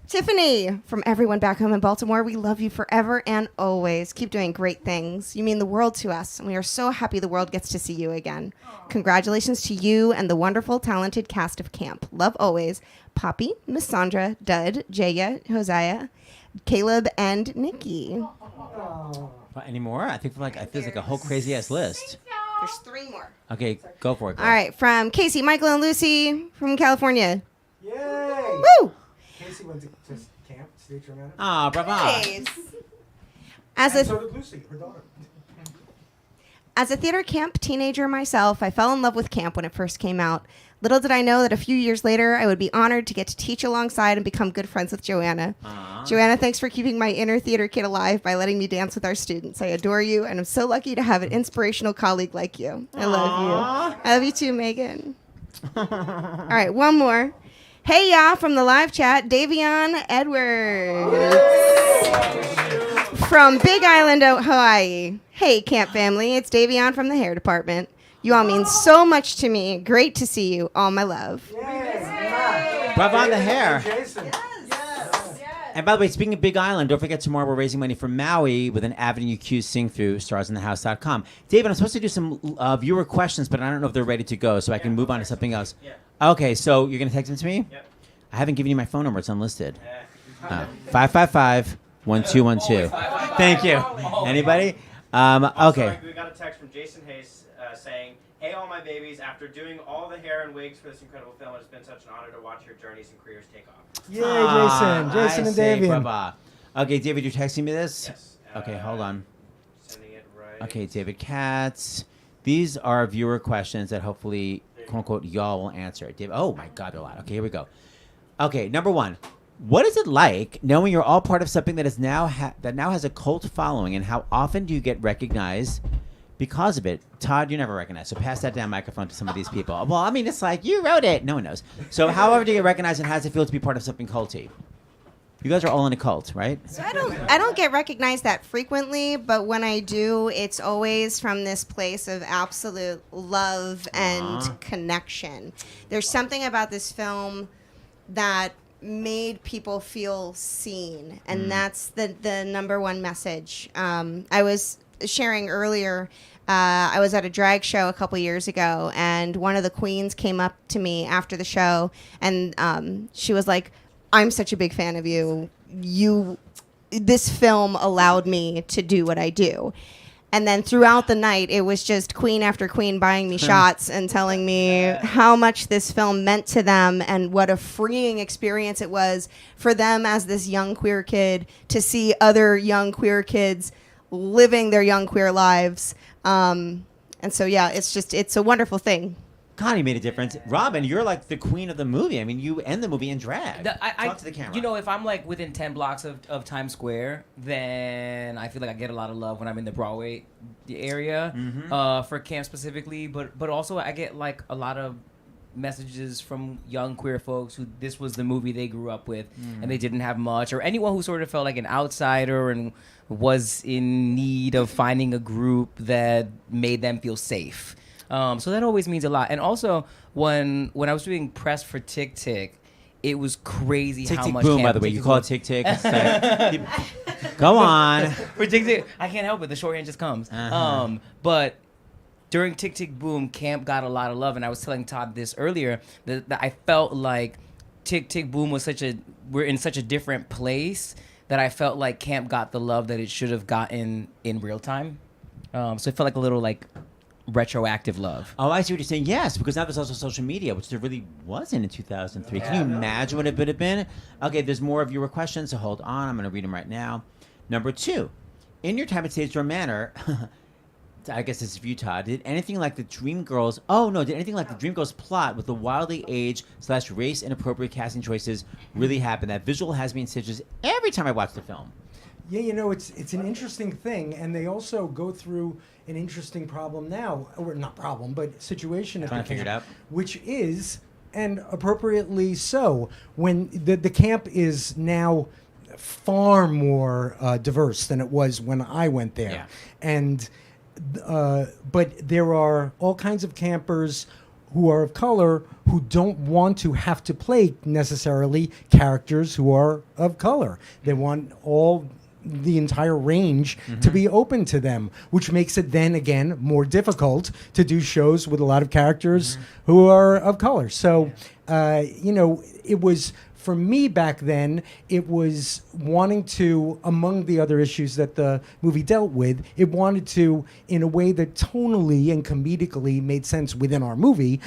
Tiffany from everyone back home in Baltimore. We love you forever and always. Keep doing great things. You mean the world to us, and we are so happy the world gets to see you again. Congratulations to you and the wonderful, talented cast of camp. Love always. Poppy, Miss Sandra, Dud, Jaya, Hosea, Caleb, and Nikki. Any more? I think there's like a whole crazy ass list. There's 3 more. Okay, go for it. Girl. All right, from Casey, Michael, and Lucy from California. Yay! Woo! Casey went to camp, stage dramatic. Ah, bravo. Nice. So did Lucy, her daughter. As a theater camp teenager myself, I fell in love with camp when it first came out. Little did I know that a few years later, I would be honored to get to teach alongside and become good friends with Joanna. Joanna, thanks for keeping my inner theater kid alive by letting me dance with our students. I adore you, and I'm so lucky to have an inspirational colleague like you. I love you. I love you too, Megan. All right, one more. Hey, y'all, from the live chat, Davion Edwards. From Big Island, Hawaii. Hey, camp family, it's Davion from the hair department. You all mean so much to me. Great to see you. All my love. Bravo on the hair. And by the way, speaking of Big Island, don't forget tomorrow we're raising money for Maui with an Avenue Q sing-through, starsinthehouse.com. David, I'm supposed to do some viewer questions, but I don't know if they're ready to go, so I can move on to something else. Okay, so you're going to text them to me? Yep. I haven't given you my phone number. It's unlisted. 555-1212. Thank you. Anybody? Okay. We got a text from Jason Hayes saying, "Hey, all my babies, after doing all the hair and wigs for this incredible film, it's been such an honor to watch your journeys and careers take off." Yay, Jason and Davian. Okay, David, you're texting me this? Yes. Okay, hold on. Sending it right. Okay, David Katz. These are viewer questions that hopefully, quote unquote, y'all will answer. David, oh my God, they're a lot. Okay, here we go. Okay, number 1. What is it like knowing you're all part of something that is now that now has a cult following, and how often do you get recognized because of it? Todd, you're never recognized, so pass that down microphone to some of these people. Well, I mean, it's like, you wrote it. No one knows. So however do you get recognized, and how does it feel to be part of something culty? You guys are all in a cult, right? So I don't get recognized that frequently, but when I do, it's always from this place of absolute love and connection. There's something about this film that made people feel seen, and that's the number one message. I was sharing earlier I was at a drag show a couple years ago, and one of the queens came up to me after the show, and she was like, "I'm such a big fan of you. This film allowed me to do what I do." And then throughout the night, it was just queen after queen buying me shots and telling me how much this film meant to them and what a freeing experience it was for them as this young queer kid to see other young queer kids living their young queer lives. And so, yeah, it's a wonderful thing. God, he made a difference. Robin, you're like the queen of the movie. I mean, you end the movie in drag. Talk to the camera. You know, if I'm like within 10 blocks of Times Square, then I feel like I get a lot of love when I'm in the Broadway area for camp specifically. But also I get like a lot of messages from young queer folks who this was the movie they grew up with and they didn't have much, or anyone who sort of felt like an outsider and was in need of finding a group that made them feel safe. So that always means a lot. And also, when I was doing press for Tick Tick, it was crazy Tick how Tick much Boom, camp by the way. Tick You Tick call Boom. it Tick Tick. It's like, go on. For Tick Tick, I can't help it. The shorthand just comes. But during Tick Tick Boom, camp got a lot of love. And I was telling Todd this earlier, that I felt like Tick Tick Boom was we're in such a different place that I felt like camp got the love that it should have gotten in real time. So it felt like a little like retroactive love. Oh, I see what you're saying. Yes, because now there's also social media, which there really wasn't in 2003. Can you imagine what it would have been? Okay, there's more of your questions, so hold on. I'm going to read them right now. Number 2, in your time at Stage Door Manor, I guess this is for you, Todd. Did anything like the Dreamgirls? Did anything like the Dreamgirls plot with the wildly age/race inappropriate casting choices really happen? That visual has me in stitches every time I watch the film. Yeah, you know, it's an interesting thing, and they also go through an interesting problem now, or not problem, but situation at Trying the to figure it camp, out. which is, and appropriately so, when the camp is now far more diverse than it was when I went there. Yeah. And but there are all kinds of campers who are of color who don't want to have to play necessarily characters who are of color. They want the entire range to be open to them, which makes it then again more difficult to do shows with a lot of characters who are of color. So, it was, for me back then, it was wanting to, among the other issues that the movie dealt with, it wanted to, in a way that tonally and comedically made sense within our movie,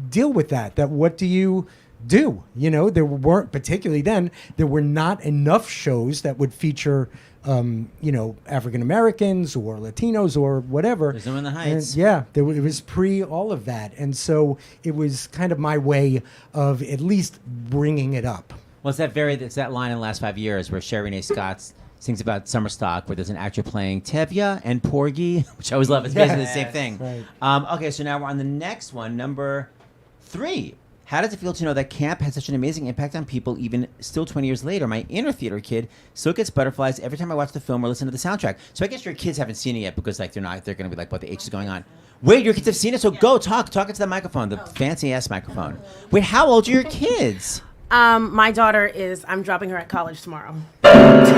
deal with that. That what do you do? There weren't, particularly then, there were not enough shows that would feature African Americans or Latinos or whatever. There's them in the Heights. And it was pre all of that, and so it was kind of my way of at least bringing it up. Well, it's that line in the last 5 years where Sherry Renee Scott sings about summer stock, where there's an actor playing Tevye and Porgy, which I always love. It's basically the same thing. Right. Okay, so now we're on the next one, number 3. How does it feel to know that camp had such an amazing impact on people even still 20 years later? My inner theater kid still gets butterflies every time I watch the film or listen to the soundtrack. So I guess your kids haven't seen it yet because they're going to be like, what, the H is going on. Wait, your kids have seen it? So go talk into the microphone, the fancy-ass microphone. Wait, how old are your kids? My daughter I'm dropping her at college tomorrow. That's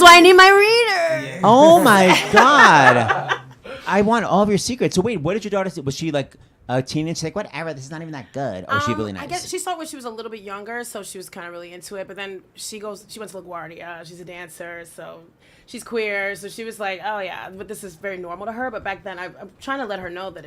why I need my reader. Oh my God. I want all of your secrets. So wait, what did your daughter say? Was she like a teenage, she's like, whatever, this is not even that good? Or is she really nice? I guess she saw it when she was a little bit younger, so she was kind of really into it. But then she went to LaGuardia. She's a dancer, so she's queer. So she was like, oh yeah, but this is very normal to her. But back then, I'm trying to let her know that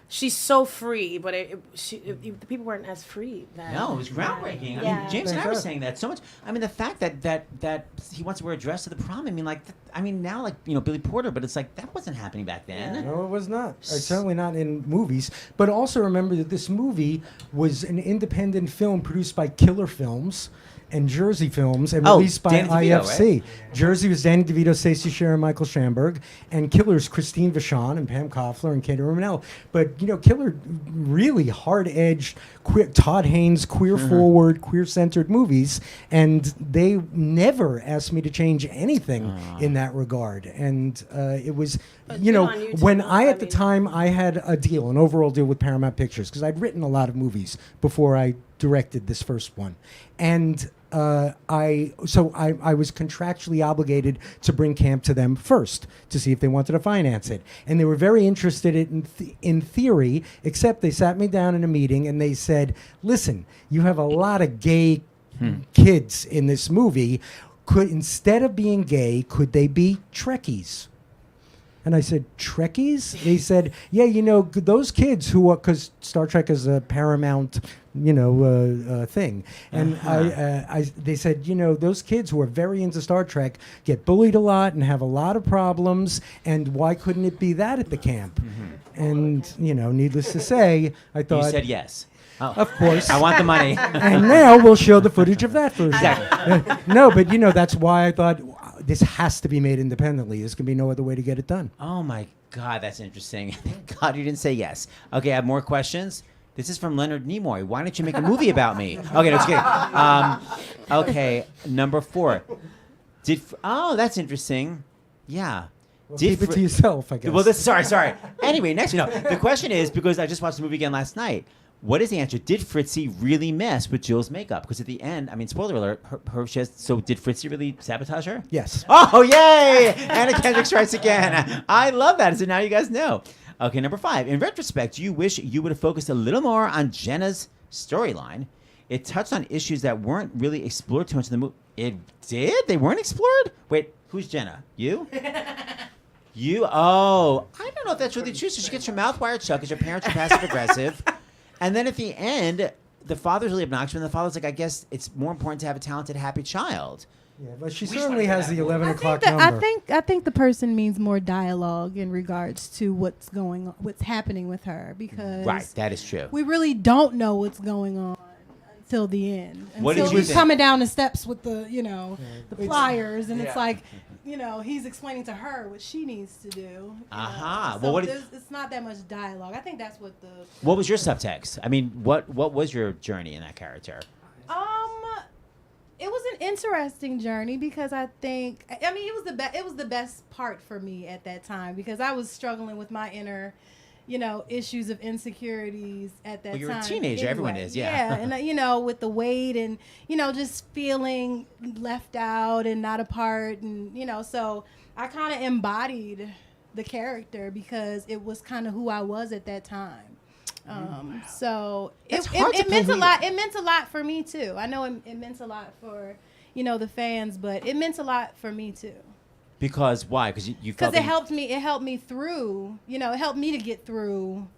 she's so free, but the people weren't as free then. No, it was groundbreaking. Yeah. I mean, James and I were saying that so much. I mean, the fact that he wants to wear a dress to the prom. I mean, now like Billy Porter, but it's like that wasn't happening back then. No, it was not. Certainly not in movies. But also remember that this movie was an independent film produced by Killer Films and Jersey Films and released by Danny DeVito, IFC. right? Jersey was Danny DeVito, Stacey Sher, and Michael Schamberg, and Killer's Christine Vachon and Pam Koffler and Katie Romanell. But Killer really hard-edged, queer, Todd Haynes, queer-forward, queer-centered movies, and they never asked me to change anything in that regard. And it was, when at the time I had a deal, an overall deal with Paramount Pictures, because I'd written a lot of movies before I directed this first one, and I was contractually obligated to bring camp to them first to see if they wanted to finance it, and they were very interested in theory. Except they sat me down in a meeting and they said, "Listen, you have a lot of gay kids in this movie. Could, instead of being gay, could they be Trekkies?" And I said, "Trekkies?" They said, "Yeah, you know, those kids who are," because Star Trek is a Paramount, thing. And they said, "You know, those kids who are very into Star Trek get bullied a lot and have a lot of problems, and why couldn't it be that at the camp?" And, needless to say, I thought... You said yes. Oh. Of course. I want the money. And now we'll show the footage of that version. Exactly. No, but, that's why I thought this has to be made independently. There's going to be no other way to get it done. Oh, my God, that's interesting. Thank God you didn't say yes. Okay, I have more questions. This is from Leonard Nimoy. Why don't you make a movie about me? Okay, no, just kidding. Okay, number 4. That's interesting. Yeah. Well, keep it to yourself, I guess. Well, sorry. Anyway, next, the question is, because I just watched the movie again last night, what is the answer? Did Fritzy really mess with Jill's makeup? Because at the end, spoiler alert, did Fritzy really sabotage her? Yes. Oh, yay! Anna Kendrick strikes again. I love that. So now you guys know. Okay, number 5. In retrospect, you wish you would have focused a little more on Jenna's storyline. It touched on issues that weren't really explored too much in the movie. It did? They weren't explored? Wait, who's Jenna? You? You? Oh, I don't know if that's really true. So she gets her mouth wired shut because her parents are passive aggressive. And then at the end, the father's really obnoxious. And the father's like, I guess it's more important to have a talented, happy child. Yeah, but she certainly has the 11 o'clock number. I think the person means more dialogue in regards to what's happening with her, because Right, that is true. we really don't know what's going on until the end. What did Until you he's think? coming down the steps with the the It's- pliers, and it's Yeah. like, he's explaining to her what she needs to do. Aha. So Well, it's not that much dialogue. I think that's what what was your subtext? What was your journey in that character? It was an interesting journey, because I think it was the best part for me at that time, because I was struggling with my inner, issues of insecurities at that time. Well, you're a teenager. Everyone is, yeah. Yeah, and with the weight and just feeling left out and not a part, and so I kind of embodied the character because it was kind of who I was at that time. So it meant a lot. It meant a lot for me too. I know it meant a lot for the fans, but it meant a lot for me too. Because why? Because you felt Because it helped me. It helped me through. It helped me to get through.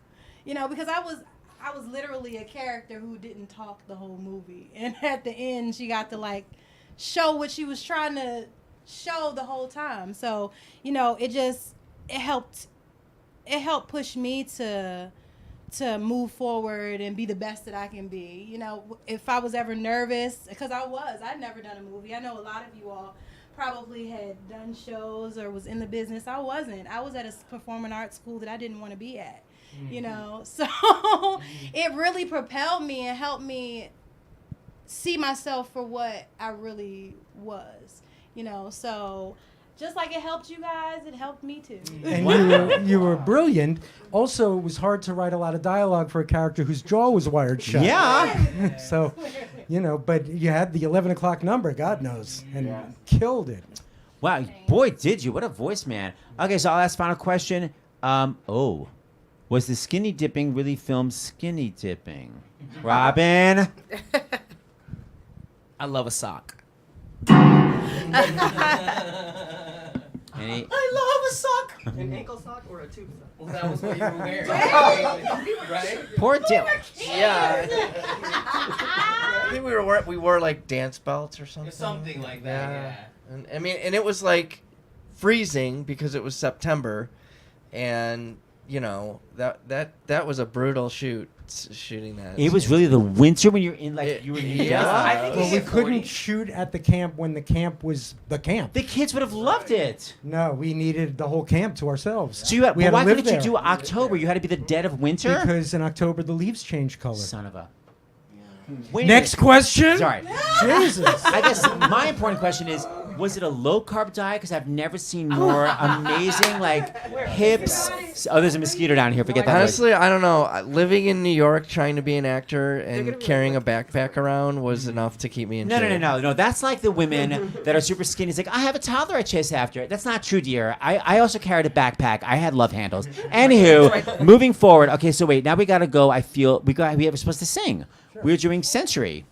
Because I was literally a character who didn't talk the whole movie, and at the end she got to show what she was trying to show the whole time. So it helped push me to move forward and be the best that I can be. If I was ever nervous, because I'd never done a movie. I know a lot of you all probably had done shows or was in the business. I wasn't. I was at a performing arts school that I didn't want to be at, So it really propelled me and helped me see myself for what I really was, So just like it helped you guys, it helped me too. And you were brilliant. Also, it was hard to write a lot of dialogue for a character whose jaw was wired shut. Yeah. So, but you had the 11 o'clock number, God knows, and killed it. Wow, boy, did you. What a voice, man. Okay, so I'll ask final question. Was the skinny dipping really filmed skinny dipping? Robin? I love a sock. I love a sock. An ankle sock or a tube sock? Well, that was what you were wearing. Right? Poor Dill. Yeah. I think we wore like dance belts or something. Something like that, yeah. And and it was like freezing because it was September, and that was a brutal shooting that. It was really the winter when you're in, you were in Yeah. Well, we couldn't shoot at the camp when the camp was the camp. The kids would have loved it. No, we needed the whole camp to ourselves. So we had why to live couldn't you there. do October? You had to be the dead of winter? Because in October the leaves change color. Son of a... Next question. Sorry. Jesus. I guess my important question is, Was it a low carb diet? Because I've never seen more amazing like hips. Oh, there's a mosquito down here. Forget that. Honestly, I don't know. Living in New York, trying to be an actor and carrying a backpack around was enough to keep me in shape. No. That's like the women that are super skinny. It's like, I have a toddler I chase after. That's not true, dear. I also carried a backpack. I had love handles. Anywho, moving forward. Okay, so wait. Now we gotta go. We were supposed to sing. We're doing Century.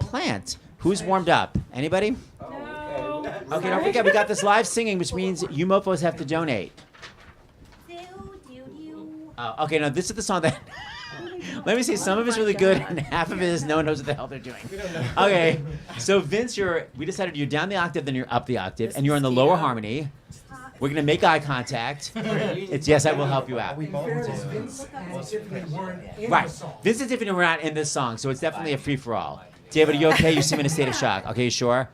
Plant. Who's warmed up? Anybody? Okay, don't forget we got this live singing, which means you mofos have to donate. Okay, now this is the song that. Let me see. Some of it's really good, and half of it is no one knows what the hell they're doing. Okay, so Vince, we decided you're down the octave, then you're up the octave, and you're in the lower harmony. We're gonna make eye contact. It's yes, I will help you out. Right, Vince and Tiffany were not in this song, so it's definitely a free for all. David, are you okay? You seem in a state of shock. Okay, you sure?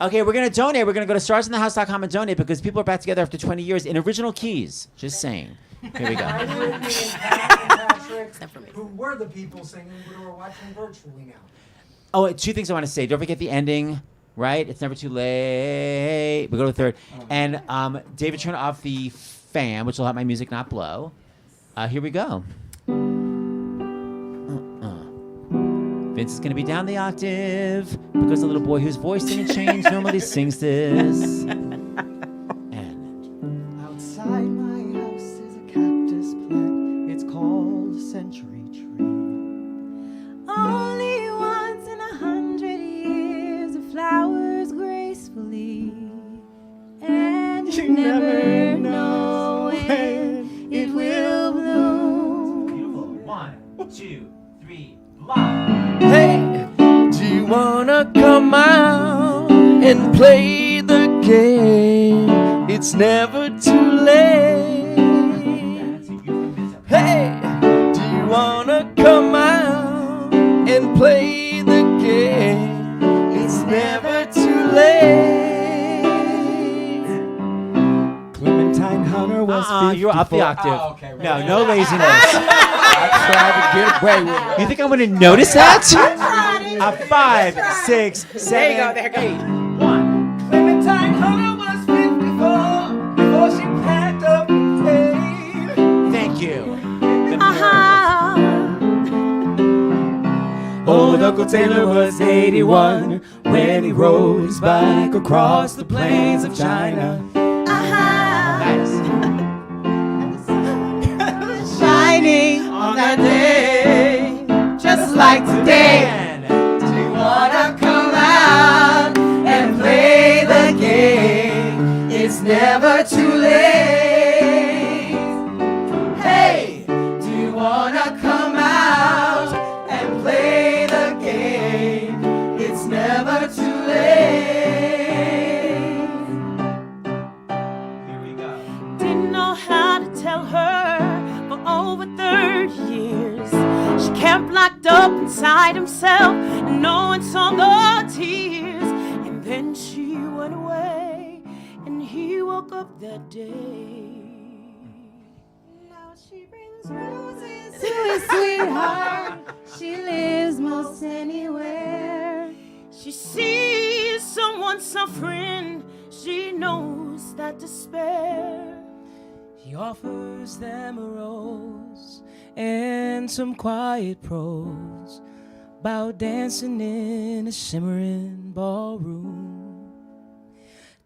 Okay, we're going to donate. We're going to go to starsinthehouse.com and donate because people are back together after 20 years in original keys. Just saying. Here we go. Who were the people singing but are watching virtually now? Oh, two things I want to say. Don't forget the ending, right? It's never too late. We go to the third. And David, turn off the fan, which will help my music not blow. Here we go. Vince is going to be down the octave because the little boy whose voice didn't change normally sings this. And outside my house is a cactus plant. It's called a century tree. Only once in 100 years it flowers gracefully, and you never know when it will bloom. Beautiful. 1, 2, 3, live. Hey, do you wanna come out and play the game? It's never too late. Hey, do you wanna come out and play the game? It's never too late. Clementine Hunter was 54. You're up the octave. Oh, okay, right. No laziness. I tried to get away with it. You think I'm going to notice that? 5, 6, 7, There you go, there you go. 1. Clementine Hunter was 54 before she packed up and paid. Thank you. Old Uncle Taylor was 81 when he rode his bike across the plains of China. Shining on that day, just like today. Do you wanna come out and play the game? It's never too late. Hey, do you wanna come out and play the game? It's never too late. Here we go. Didn't know how to tell her for over 30 years. She kept locked up inside himself, and no one saw the tears. And then she went away, and he woke up that day. Now she brings roses to his sweetheart. She lives most anywhere. She sees someone suffering, she knows that despair. He offers them a rose and some quiet prose about dancing in a shimmering ballroom.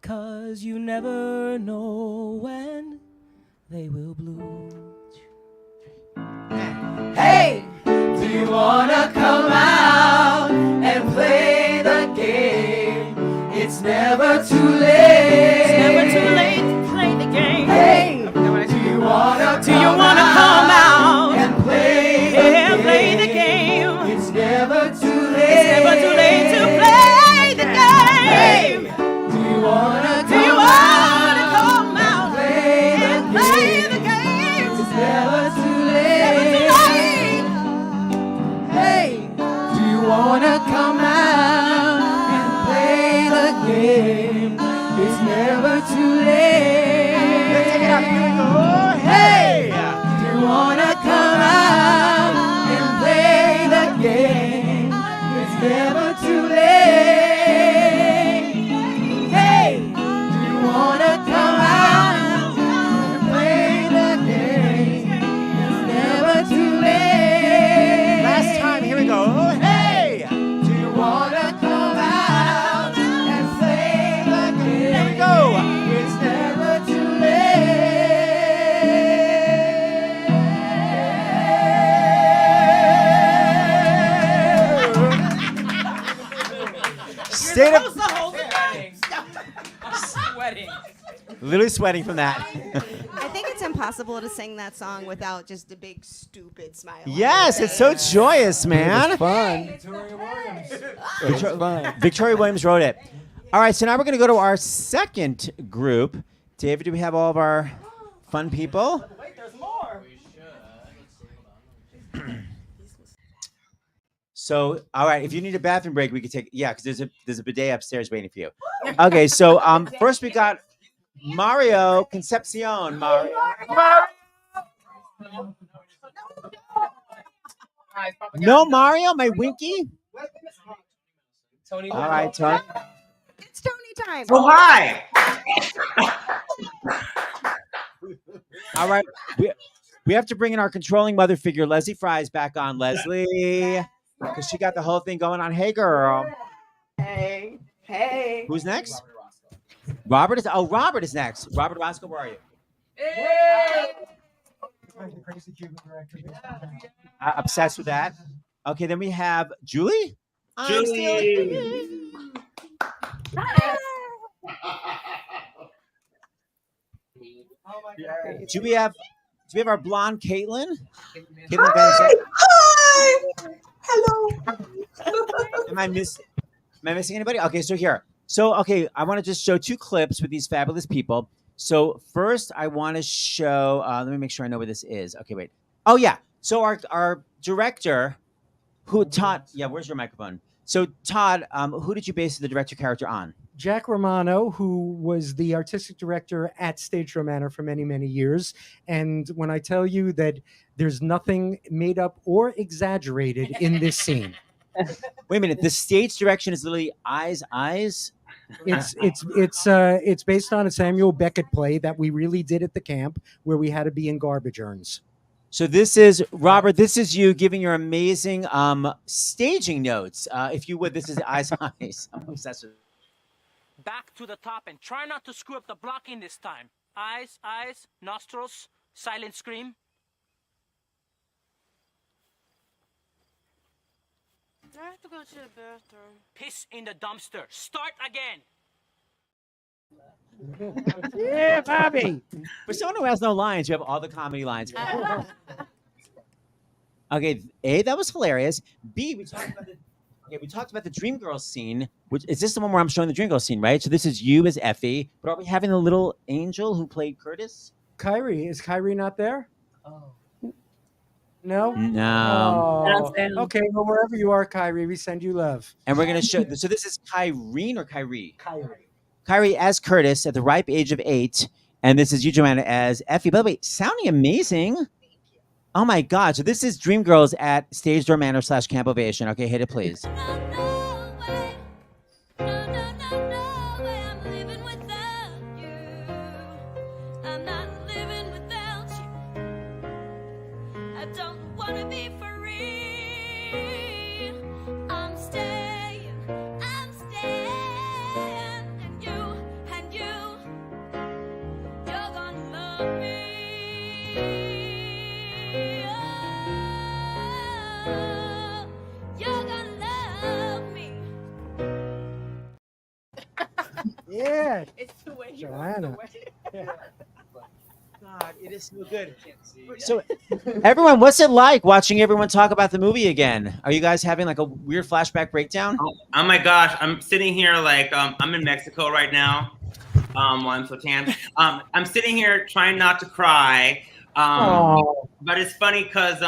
'Cause you never know when they will bloom. Hey, do you wanna come out and play the game? It's never too late. It's never too late to play the game. Hey, do you wanna come out and play the game? It's never too late. It's never too late to play the game. Hey, do you wanna come out and play the game? It's never too late. Hey, do you wanna come out and play the game? It's never too late. Take it out. Here we go. Hey, do you wanna come out and play the game? It's never too late. Hey. State of Sweating. literally sweating from that. I think it's impossible to sing that song without just a big stupid smile. on Yes, your it's so face. joyous, man. It was fun. Victoria Williams wrote it. All right, so now we're going to go to our second group. David, do we have all of our fun people? Wait, there's more. So, all right, if you need a bathroom break, we could take. Yeah, because there's a bidet upstairs waiting for you. Okay, so first we got Mario Concepcion. No Mario, my Winky. Tony. All right, Tony. It's Tony time. Oh, hi. All right, we have to bring in our controlling mother figure, Leslie Fry's back on. Leslie, because she got the whole thing going on. Hey, girl. Hey. Hey. Who's next? Robert is next. Robert Roscoe, where are you? Obsessed with that. Okay, then we have Julie. Julie. Do we have our blonde Caitlin? Hi. Hello. Am I missing anybody? Okay, so here. So, okay, I want to just show two clips with these fabulous people. So first, I want to show. Let me make sure I know where this is. Okay, wait. Oh yeah. So our director, Todd. Yeah, where's your microphone? So Todd, who did you base the director character on? Jack Romano, who was the artistic director at Stage Door Manor for many, many years. And when I tell you that there's nothing made up or exaggerated in this scene. Wait a minute. The stage direction is literally eyes. It's based on a Samuel Beckett play that we really did at the camp where we had to be in garbage urns. So this is Robert. This is you giving your amazing staging notes. If you would, this is eyes. I'm obsessed with it. Back to the top and try not to screw up the blocking this time. Eyes, nostrils, silent scream. I have to go to the bathroom. Piss in the dumpster. Start again. Yeah, Bobby. For someone who has no lines, you have all the comedy lines. Okay, A, that was hilarious. B, we talked about the Dreamgirls scene. Which is this the one where I'm showing the Dreamgirls scene, right? So this is you as Effie, but are we having the little angel who played Curtis? Kyrie, is Kyrie not there? Oh. No? No. Oh. Okay, well, wherever you are, Kyrie, we send you love. And we're going to show. So this is Kyrene or Kyrie? Kyrie. Kyrie as Curtis at the ripe age of 8. And this is you, Joanna, as Effie. By the way, sounding amazing. Oh, my God. So this is Dreamgirls at Stage Door Manor / Camp Ovation. Okay, hit it, please. Yeah. It's the way you Joanna. God, it is so good. So, everyone, what's it like watching everyone talk about the movie again? Are you guys having like a weird flashback breakdown? Oh my gosh, I'm sitting here like I'm in Mexico right now. While I'm so tan. I'm sitting here trying not to cry. But it's funny because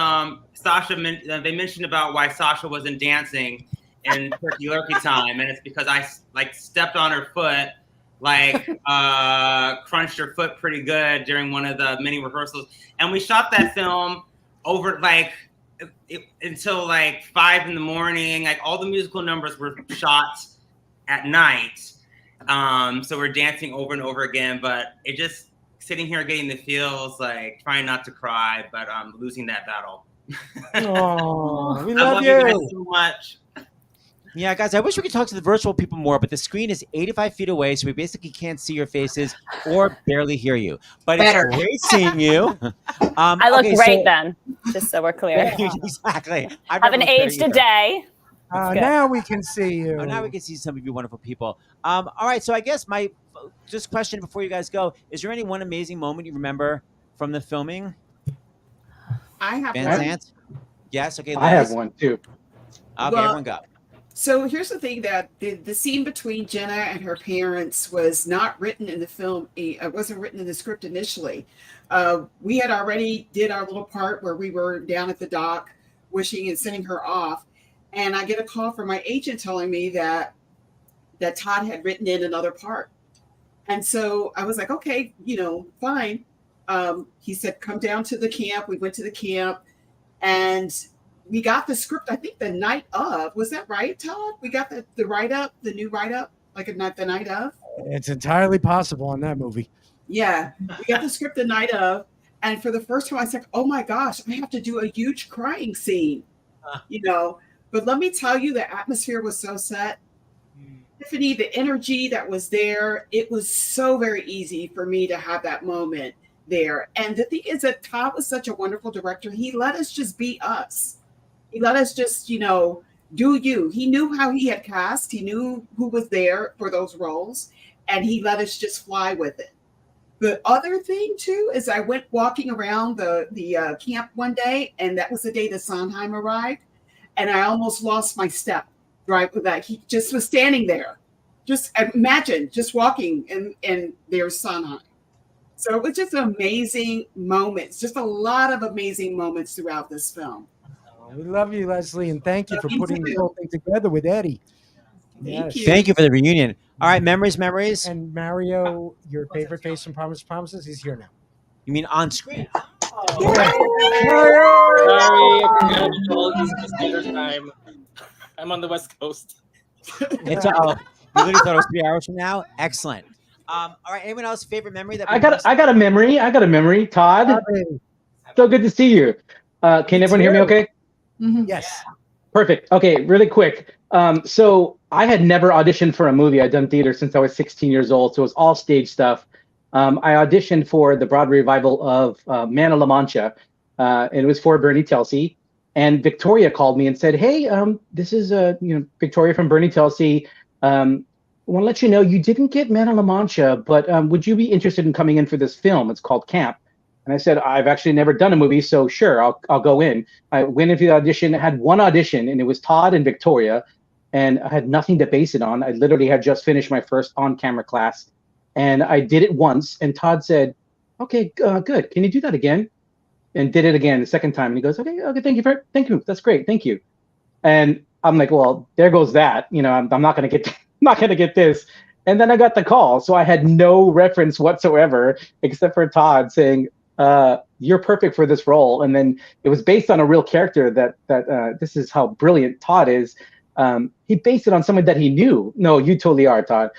Sasha, they mentioned about why Sasha wasn't dancing in Turkey Lurkey time, and it's because I like stepped on her foot, like crunched her foot pretty good during one of the mini rehearsals, and we shot that film over like until like 5 a.m. Like all the musical numbers were shot at night, so we're dancing over and over again. But it just sitting here getting the feels, like trying not to cry, but losing that battle. Oh, we I love you guys you. so much. Yeah, guys, I wish we could talk to the virtual people more, but the screen is 85 feet away, so we basically can't see your faces or barely hear you. But Better. It's great seeing you. I look okay, great so- then, just so we're clear. Exactly. Haven't aged a day. Now we can see you. Oh, now we can see some of you wonderful people. All right, so I guess my just question before you guys go: is there any one amazing moment you remember from the filming? I have Van one. Zant? Yes. Okay. I have Liz? one too. Okay, Well, everyone go. So here's the thing, that the scene between Jenna and her parents was not written in the film. It wasn't written in the script initially. We had already did our little part where we were down at the dock wishing and sending her off. And I get a call from my agent telling me that Todd had written in another part. And so I was like, okay, fine. He said, come down to the camp. We went to the camp and we got the script, I think the night of. Was that right, Todd? We got the write-up, the new write-up, like the night of? It's entirely possible on that movie. Yeah. We got the script the night of. And for the first time, I was like, oh my gosh, I have to do a huge crying scene, But let me tell you, the atmosphere was so set. Tiffany, the energy that was there, it was so very easy for me to have that moment there. And the thing is that Todd was such a wonderful director. He let us just be us. He let us just, do you. He knew how he had cast. He knew who was there for those roles. And he let us just fly with it. The other thing, too, is I went walking around the camp one day, and that was the day the Sondheim arrived. And I almost lost my step, right? Like he just was standing there. Just imagine just walking and there's Sondheim. So it was just amazing moments, just a lot of amazing moments throughout this film. We love you, Leslie, and thank you for putting the whole thing together with Eddie. Thank you for the reunion. All right, memories. And Mario, your favorite face from Promises, he's here now. You mean on screen? Sorry, East Coast Standard Time. I'm on the West Coast. It's you literally thought it was 3 hours from now. Excellent. All right, anyone else favorite memory that I got a memory. Todd, so good to see you. Can everyone hear me okay? Yes. Perfect. Okay, really quick. So I had never auditioned for a movie. I'd done theater since I was 16 years old, so it was all stage stuff. I auditioned for the Broadway revival of Man of La Mancha, and it was for Bernie Telsey. And Victoria called me and said, "Hey, this is Victoria from Bernie Telsey. I want to let you know you didn't get Man of La Mancha, but would you be interested in coming in for this film? It's called Camp." And I said, "I've actually never done a movie, so sure, I'll go in." I went into the audition. I had one audition, and it was Todd and Victoria, and I had nothing to base it on. I literally had just finished my first on-camera class, and I did it once. And Todd said, "Okay, good. Can you do that again?" And did it again the second time. And he goes, "Okay, thank you. That's great, thank you." And I'm like, "Well, there goes that. I'm not gonna get this." And then I got the call, so I had no reference whatsoever except for Todd saying, "You're perfect for this role." And then it was based on a real character that this is how brilliant Todd is. He based it on someone that he knew. No, you totally are, Todd.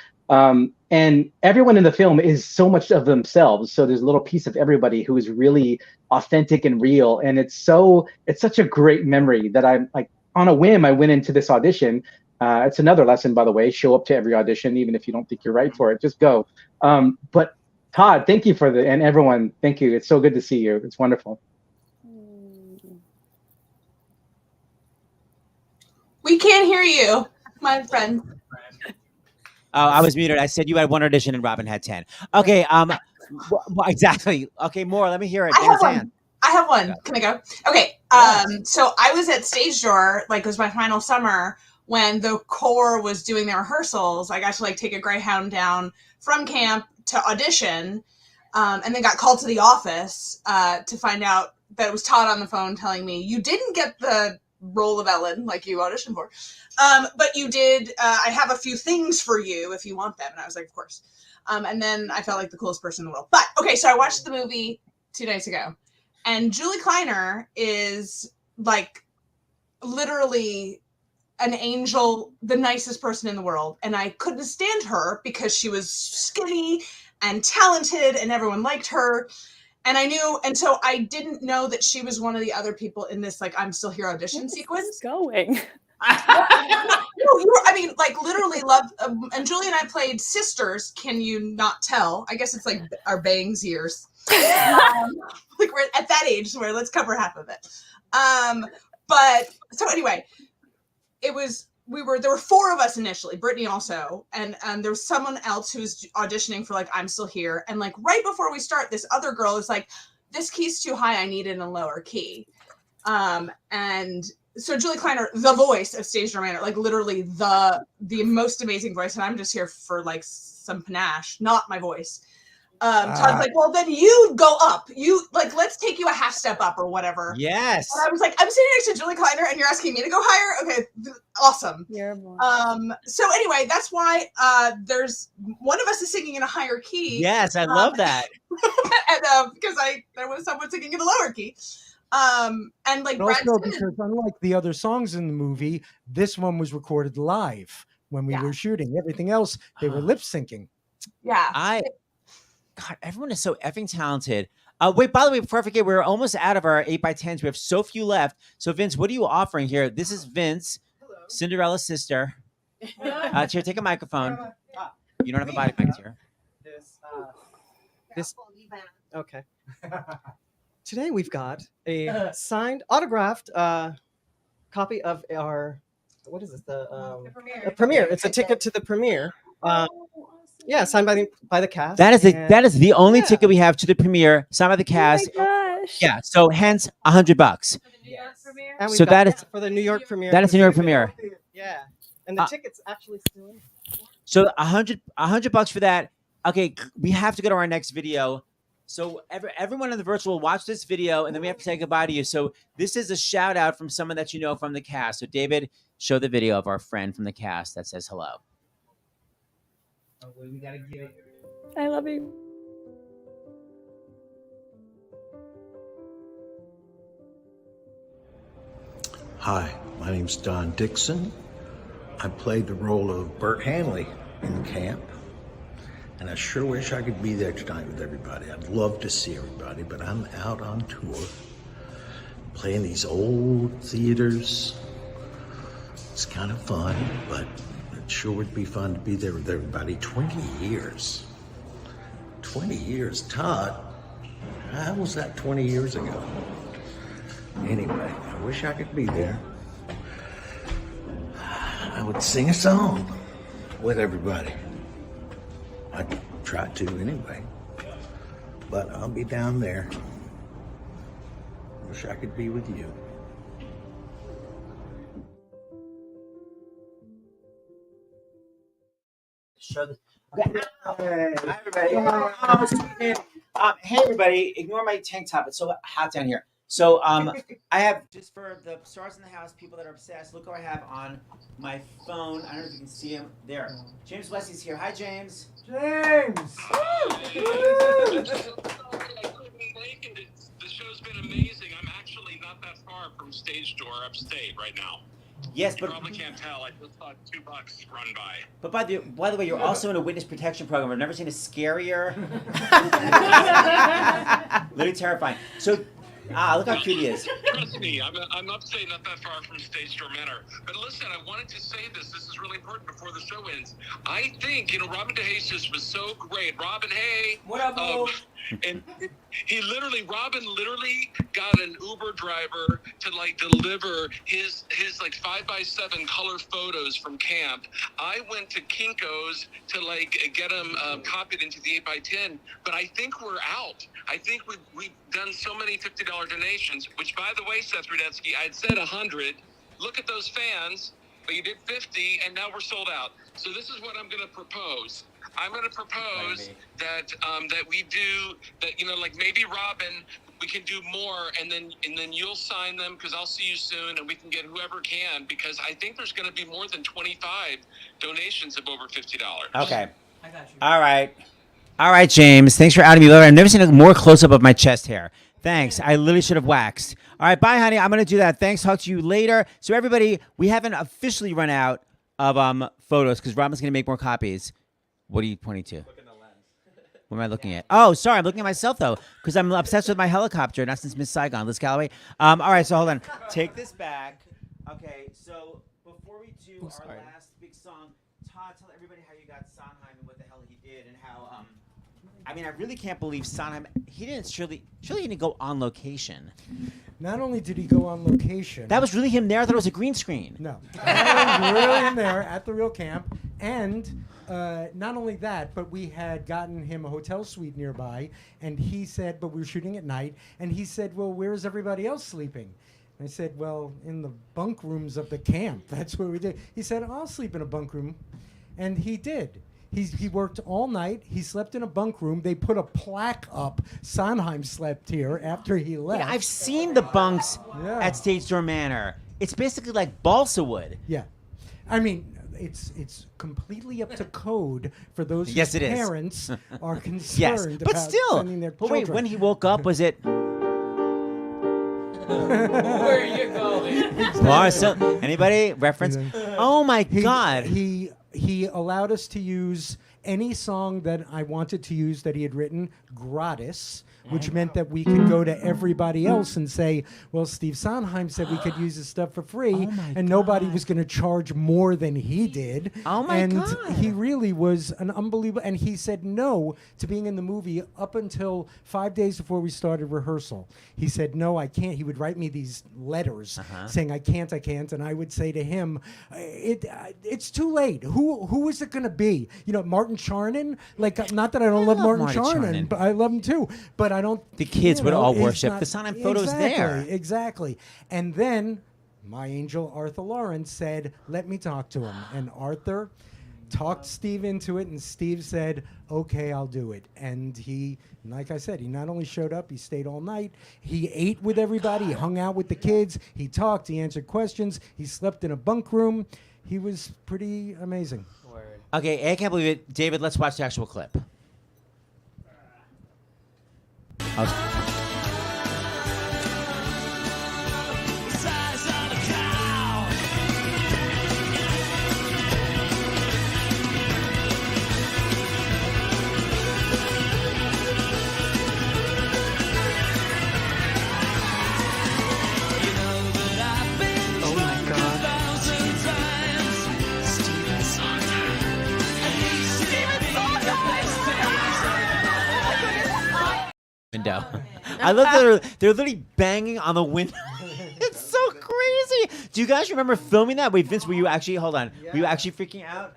And everyone in the film is so much of themselves. So there's a little piece of everybody who is really authentic and real. And it's such a great memory that I'm like, on a whim, I went into this audition. It's another lesson, by the way. Show up to every audition, even if you don't think you're right for it. Just go. But Todd, thank you and everyone, thank you. It's so good to see you. It's wonderful. We can't hear you, my friend. Oh, I was muted. I said you had one audition and Robin had 10. Okay. Exactly. Okay, more. Let me hear it. I have one. Can I go? Okay. So I was at Stage Door, it was my final summer when the Corps was doing their rehearsals. I got to take a Greyhound down from camp to audition, and then got called to the office to find out that it was Todd on the phone telling me, "You didn't get the role of Ellen like you auditioned for, but you did. I have a few things for you if you want them." And I was like, "Of course." And then I felt like the coolest person in the world. But okay, so I watched the movie 2 nights ago, and Julie Kleiner is literally an angel, the nicest person in the world. And I couldn't stand her because she was skinny and talented and everyone liked her. And so I didn't know that she was one of the other people in this, I'm Still Here audition sequence. Going. Literally love. And Julie and I played sisters. Can you not tell? I guess it's our bangs years. We're at that age where let's cover half of it. But so anyway, there were 4 of us initially, Brittany also, and there was someone else who was auditioning for like I'm Still Here, and like right before we start, this other girl is like, this key's too high, I need it in a lower key. And so Julie Kleiner, the voice of Stage Door Manor, like literally the most amazing voice, and I'm just here for like some panache, not my voice. Todd's like, well, then you go up. You like, let's take you a half step up or whatever. Yes. And I was like, I'm sitting next to Julie Kleiner, and you're asking me to go higher. Okay, awesome. So anyway, that's why there's one of us is singing in a higher key. Yes, I love that. And because there was someone singing in a lower key. And like But Brad also said, because unlike the other songs in the movie, this one was recorded live when we were shooting. Everything else, they were lip syncing. Yeah. God, everyone is so effing talented. Wait, by the way, before I forget, we're almost out of our 8x10s. We have so few left. So, Vince, what are you offering here? This is Vince, Cinderella's sister. Here, take a microphone. You don't have a body mic here. This okay. Today we've got a signed, autographed copy of our what is this? The premiere. It's a ticket to the premiere. Yeah, signed by the cast. That is the only ticket we have to the premiere, signed by the cast. Oh my gosh. Yeah, so hence $100. And So that is for the New York premiere. That is the New York premiere. Yeah, and the ticket's actually still in. So $100 for that. Okay, we have to go to our next video. So everyone in the virtual watch this video, and then we have to say goodbye to you. So this is a shout out from someone that you know from the cast. So David, show the video of our friend from the cast that says hello. Oh, well, we gotta give it. I love you. Hi, my name's Don Dixon. I played the role of Bert Hanley in camp, and I sure wish I could be there tonight with everybody. I'd love to see everybody, but I'm out on tour, playing these old theaters. It's kind of fun, but it sure would be fun to be there with everybody. 20 years. 20 years. Todd, how was that 20 years ago? Anyway, I wish I could be there. I would sing a song with everybody. I try to anyway. But I'll be down there. Wish I could be with you. Show the. Okay. Hi, everybody. Hey, everybody. Ignore my tank top. It's so hot down here. So I have, just for the stars in the house, people that are obsessed, look what I have on my phone. I don't know if you can see him. There. James Wesley's here. Hi, James. James! The show's been amazing. I'm actually not that far from Stage Door upstate right now. Yes, you but probably can't tell. I just saw $2 run by. But by the way, you're also in a witness protection program. I've never seen a scarier. Literally terrifying. So, look how cute he is. Trust me, I'm upstate, not that far from Stage Door Manor. But listen, I wanted to say this. This is really important before the show ends. I think, Robin DeJesus was so great. Robin, hey. What up, bro? And Robin literally got an Uber driver to deliver his 5x7 color photos from camp. I went to Kinko's to get them copied into the 8x10, but I think we're out. I think we've done so many $50 donations, which by the way, Seth Rudetsky, I'd said 100. Look at those fans, but you did 50 and now we're sold out. So this is what I'm going to propose. I'm going to propose that we do that. Maybe Robin, we can do more, and then you'll sign them because I'll see you soon, and we can get whoever can, because I think there's going to be more than 25 donations of over $50. Okay. I got you. All right, James. Thanks for outing me. I've never seen a more close up of my chest hair. Thanks. I literally should have waxed. All right, bye, honey. I'm going to do that. Thanks. Talk to you later. So everybody, we haven't officially run out of photos because Robin's going to make more copies. What are you pointing to? Look in the lens. What am I looking at? Oh, sorry. I'm looking at myself, though, because I'm obsessed with my helicopter, not since Miss Saigon. Liz Calloway. All right, so hold on. Take this back. Okay, so before we do our last big song, Todd, tell everybody how you got Sondheim and what the hell he did and how I mean, I really can't believe Sondheim. He didn't surely he didn't go on location. Not only did he go on location, That was really him there. I thought it was a green screen. no, that was really in there at the real camp, and not only that, but we had gotten him a hotel suite nearby, and he said, but we were shooting at night, and he said, well, where's everybody else sleeping? And I said, well, in the bunk rooms of the camp. That's where we did. He said, I'll sleep in a bunk room, and he did. He worked all night. He slept in a bunk room. They put a plaque up. Sondheim slept here after he left. Yeah, I've seen the bunks at Stage Door Manor. It's basically like balsa wood. Yeah. I mean, it's completely up to code for those Yes, whose it is. parents are Yes, concerned but about still. sending their But wait, children. when he woke up, was it? Where are you going? Barcelona? Anybody reference? Oh my God! He allowed us to use any song that I wanted to use that he had written gratis, which meant that we could go to everybody else and say, well, Steve Sondheim said we could use his stuff for free, and nobody was going to charge more than he did. Oh my and God. he really was an unbelievable, and he said no to being in the movie up until 5 days before we started rehearsal. He said, no, I can't. He would write me these letters saying, I can't, and I would say to him, it's too late. Who is it going to be? You know, Martin Charnin? Like, not that I don't love Martin Marty Charnin, Charnin. but I love him too. But I don't. The kids you would know, all it's worship not- the Sondheim photos exactly, there. Exactly. And then my angel Arthur Lawrence said, let me talk to him. And Arthur talked Steve into it, and Steve said, okay, I'll do it. And he, like I said, he not only showed up, he stayed all night. He ate with everybody. He hung out with the kids. He talked. He answered questions. He slept in a bunk room. He was pretty amazing. Okay, I can't believe it. David, let's watch the actual clip. Okay. Oh my God. Window. I love that they're literally banging on the window. It's so crazy. Do you guys remember filming that? Wait, Vince, were you actually? Hold on. Were you actually freaking out?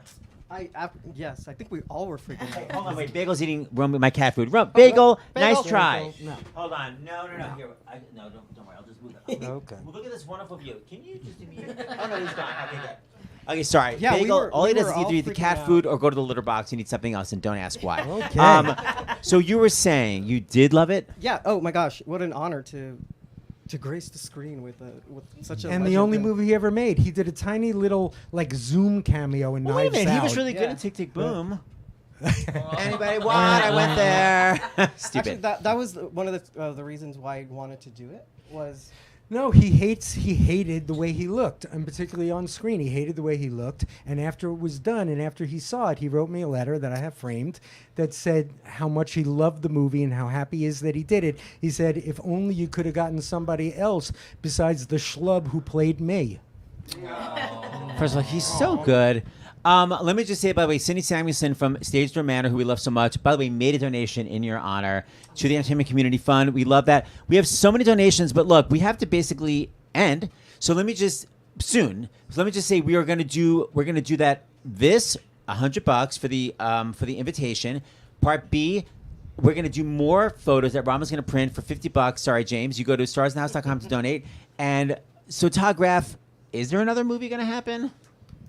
Yes, I think we all were freaking out. Hold on, wait. Bagel's eating my cat food. Bagel, nice Bagel. try. No. Hold on. No. Here. No, don't worry. I'll just move it. Okay. Well, look at this wonderful view. Can you just immediately? Oh no, he's gone. Okay, good. Okay, sorry. Yeah, we Bagel, were- all he we does were is all either eat the freaking cat out. food or go to the litter box and eat something else, and don't ask why. Okay. So you were saying you did love it? Yeah. Oh my gosh, what an honor to grace the screen with such a. And the legend. only movie he ever made. He did a tiny little like Zoom cameo in Well, wait a Knives minute. He Out. was really good Yeah. in Tick Tick Boom. Anybody? What? I went there. Stupid. Actually, that was one of the reasons why I wanted to do it was. No, he hated the way he looked, and particularly on screen. He hated the way he looked. And after it was done, and after he saw it, he wrote me a letter that I have framed that said how much he loved the movie and how happy he is that he did it. He said, if only you could have gotten somebody else besides the schlub who played me. First of all, he's so good. Let me just say, by the way, Cindy Samuelson from Stage Door Manor, who we love so much, by the way, made a donation in your honor to the Entertainment Community Fund. We love that. We have so many donations, but look, we have to basically end. So let me just say we're gonna do that. This $100 for the invitation. Part B, we're gonna do more photos that Rama's gonna print for $50. Sorry, James. You go to starsandhouse.com to donate. And so Todd Graff, is there another movie gonna happen?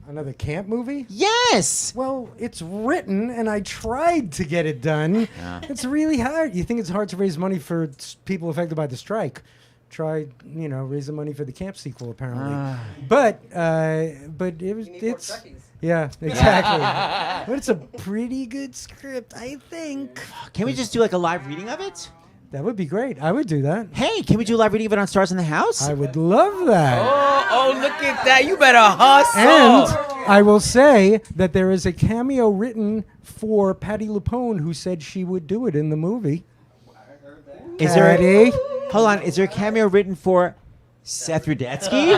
Another camp movie? Yes! Well, it's written, and I tried to get it done. Yeah. It's really hard. You think it's hard to raise money for people affected by the strike. Try, raising money for the camp sequel, apparently. But it's... Yeah, exactly. But it's a pretty good script, I think. Can we just do like a live reading of it? That would be great. I would do that. Hey, can we do a live reading of it on Stars in the House? I would love that. Oh, look at that. You better hustle. And I will say that there is a cameo written for Patti LuPone, who said she would do it in the movie. Is there Patty? Hold on, is there a cameo written for Seth Rudetsky?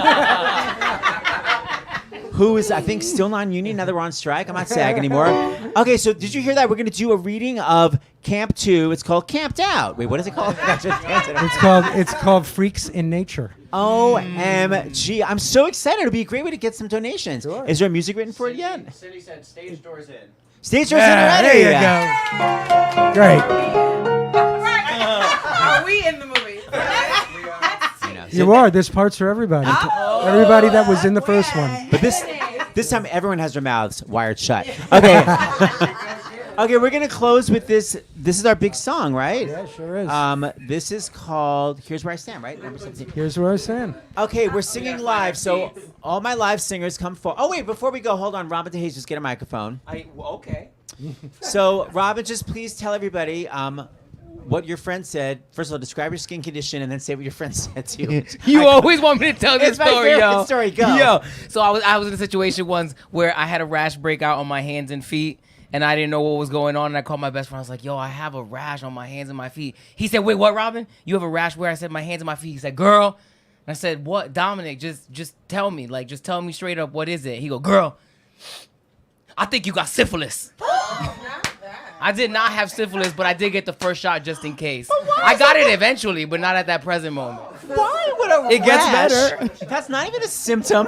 who is, I think, still non-union now that we're on strike. I'm not SAG anymore. Okay, so did you hear that? We're going to do a reading of Camp 2. It's called Camped Out. Wait, what is it called? It's called Freaks in Nature. OMG. I'm so excited. It'll be a great way to get some donations. Sure. Is there music written for it yet? Cindy said stage doors in. Stage doors in already. There you go. Great. Are we in the movie? You are. There's parts for everybody. Everybody that was in the first one. But this time everyone has their mouths wired shut. Okay. Okay, we're gonna close with this. This is our big song, right? Yeah, sure is. This is called "Here's Where I Stand," right? Number 17. Here's Where I Stand. Okay, we're singing live, so all my live singers come forward. Oh wait, before we go, hold on. Robin DeHaze, just get a microphone. Okay. So Robin, just please tell everybody what your friend said. First of all, describe your skin condition, and then say what your friend said to you. You always want me to tell this It's my story, favorite yo. story. Go. Yo. So I was in a situation once where I had a rash break out on my hands and feet, and I didn't know what was going on. And I called my best friend. I was like, "Yo, I have a rash on my hands and my feet." He said, "Wait, what, Robin? You have a rash where?" I said, "My hands and my feet." He said, "Girl." And I said, "What, Dominic? Just tell me. Like, just tell me straight up. What is it?" He go, "Girl, I think you got syphilis." I did not have syphilis, but I did get the first shot just in case. I got it eventually, but not at that present moment. Why would a It gets rash- better. That's not even a symptom.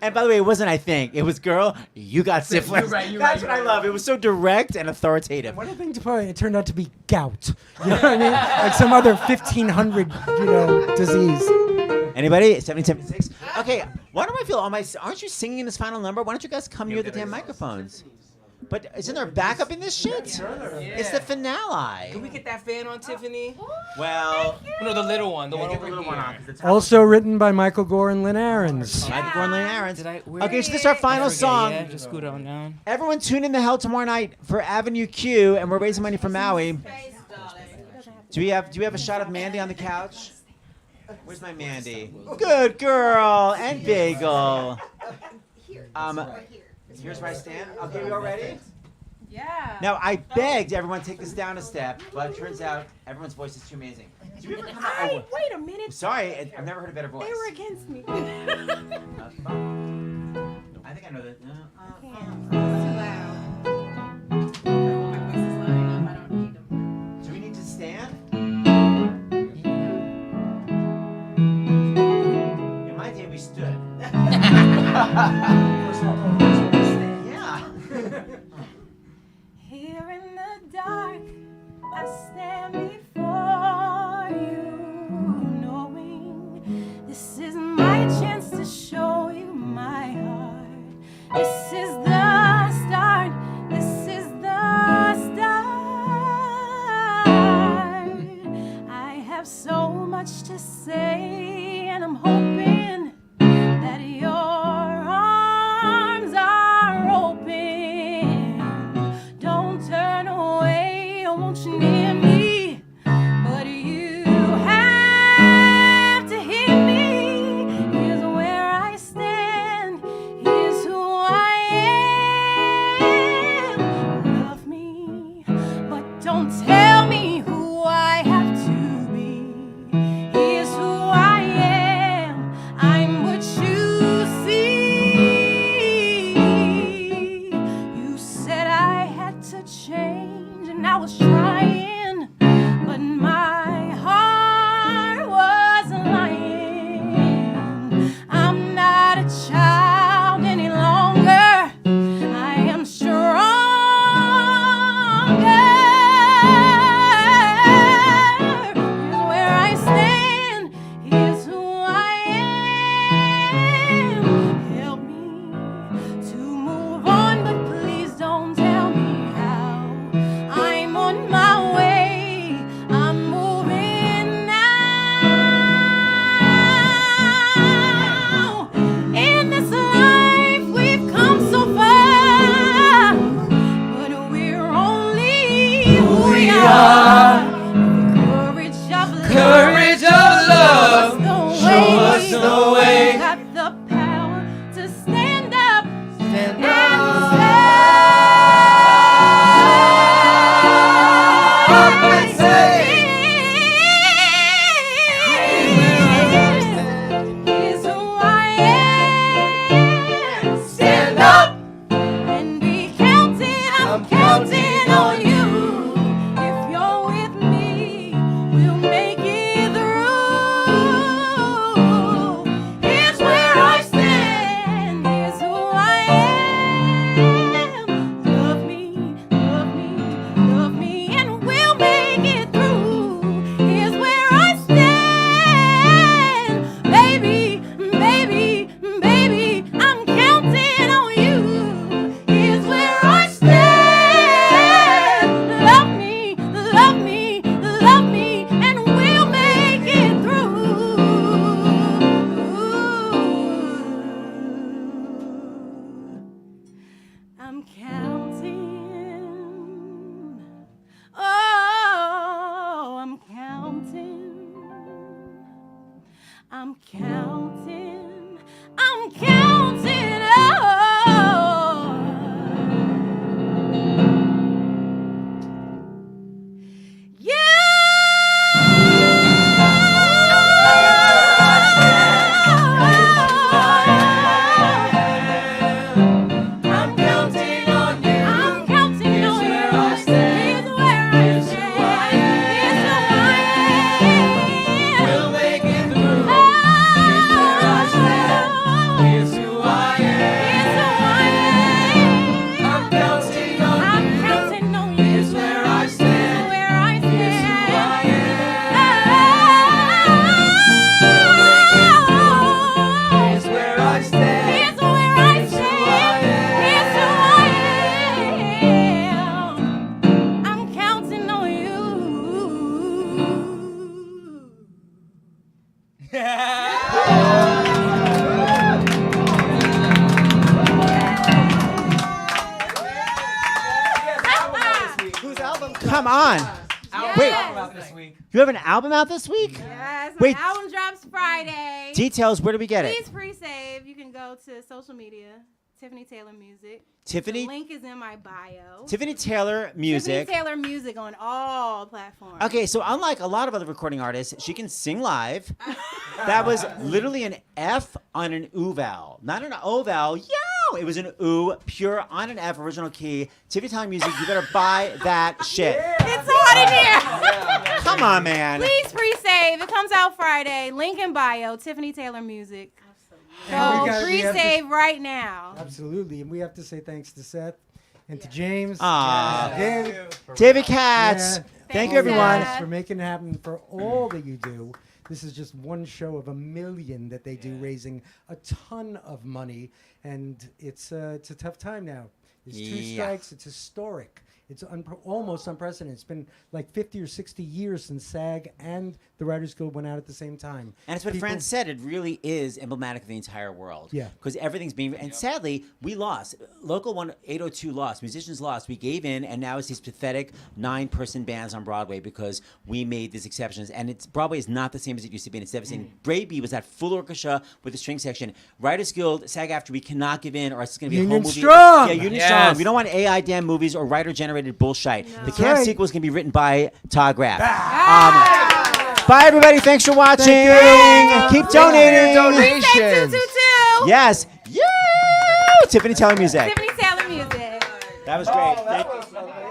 And by the way, it wasn't I think. It was, girl, you got syphilis. You're right, That's what I love. It was so direct and authoritative. One of the things probably it turned out to be gout. You know what I mean? Like some other 1500, disease. Anybody? 7076? Okay, why don't I feel aren't you singing in this final number? Why don't you guys come near the damn microphones? But isn't there backup in this shit? It's the finale. Can we get that fan on, Tiffany? Well, no, the little one. The one over here. Also written by Michael Gore and Lynn Ahrens. Michael Gore and Lynn Ahrens. Where- Okay, so this is our final I forget, song. Yeah, just scoot on down. Everyone tune in to hell tomorrow night for Avenue Q, and we're raising money for Maui. Do we have a shot of Mandy on the couch? Where's my Mandy? Good girl and Bagel. Here's where I stand. Okay, we all ready? Yeah. Now I begged everyone to take this down a step, but it turns out everyone's voice is too amazing. Do you ever come out? Oh, Wait a minute. sorry, I've never heard a better voice. They were against me. I think I know that. Do we need to stand? In my day, we stood. Yeah. Here in the dark, I stand before you, knowing this is my chance to show you my heart. This is the start. This is the start. I have so much to say, and I'm hoping that your arms are open. Don't turn away, I want you near me, but you have to hear me. Here's where I stand, here's who I am. Love me, but don't tell me who I have to be. Here's who I am, I'm what you see. You said I had to change, and I was trying, but my heart wasn't lying. I'm not a child any longer. I am stronger. Here's where I stand. Here's who I Come on. Wait, you have an album out this week? Yes, my Wait. album drops Friday. Details, where do we get it? Please pre-save. You can go to social media, Tiffany Taylor Music. Tiffany? The link is in my bio. Tiffany Taylor Music. Tiffany Taylor Music on all platforms. Okay, so unlike a lot of other recording artists, she can sing live. That was literally an F on an oo vowel, not an O vowel. Yo, it was an oo, pure on an F, original key. Tiffany Taylor Music, you better buy that shit. It's hot in here. Come on, man. Please pre-save. It comes out Friday. Link in bio, Tiffany Taylor Music. And we So have pre-save right now. Absolutely, and we have to say thanks to Seth and to James. Aw. David, David Katz. Thank you, everyone. Thanks for making it happen, for all that you do. This is just one show of a million that they do, raising a ton of money, and it's a tough time now. There's 2 Yeah. strikes. It's historic. It's almost unprecedented. It's been like 50 or 60 years since SAG and the Writers Guild went out at the same time. And it's what People- Fran said. It really is emblematic of the entire world. Yeah. Because everything's being... And sadly, we lost. Local 802 lost. Musicians lost. We gave in, and now it's these pathetic 9-person bands on Broadway because we made these exceptions. And Broadway is not the same as it used to be, and it's devastating. Brady was that full orchestra with the string section. Writers Guild, SAG-AFTRA, we cannot give in, or it's going to be a whole Union movie. strong! Yeah, union Yes. strong. We don't want AI damn movies or writer-generated bullshit. The That's camp right. sequel is going to be written by Todd Graff. Bye, everybody. Thanks for watching. Keep donating. Donations. Yes. You. Tiffany Taylor Music. Tiffany Taylor Music. That was great. Thank you so much.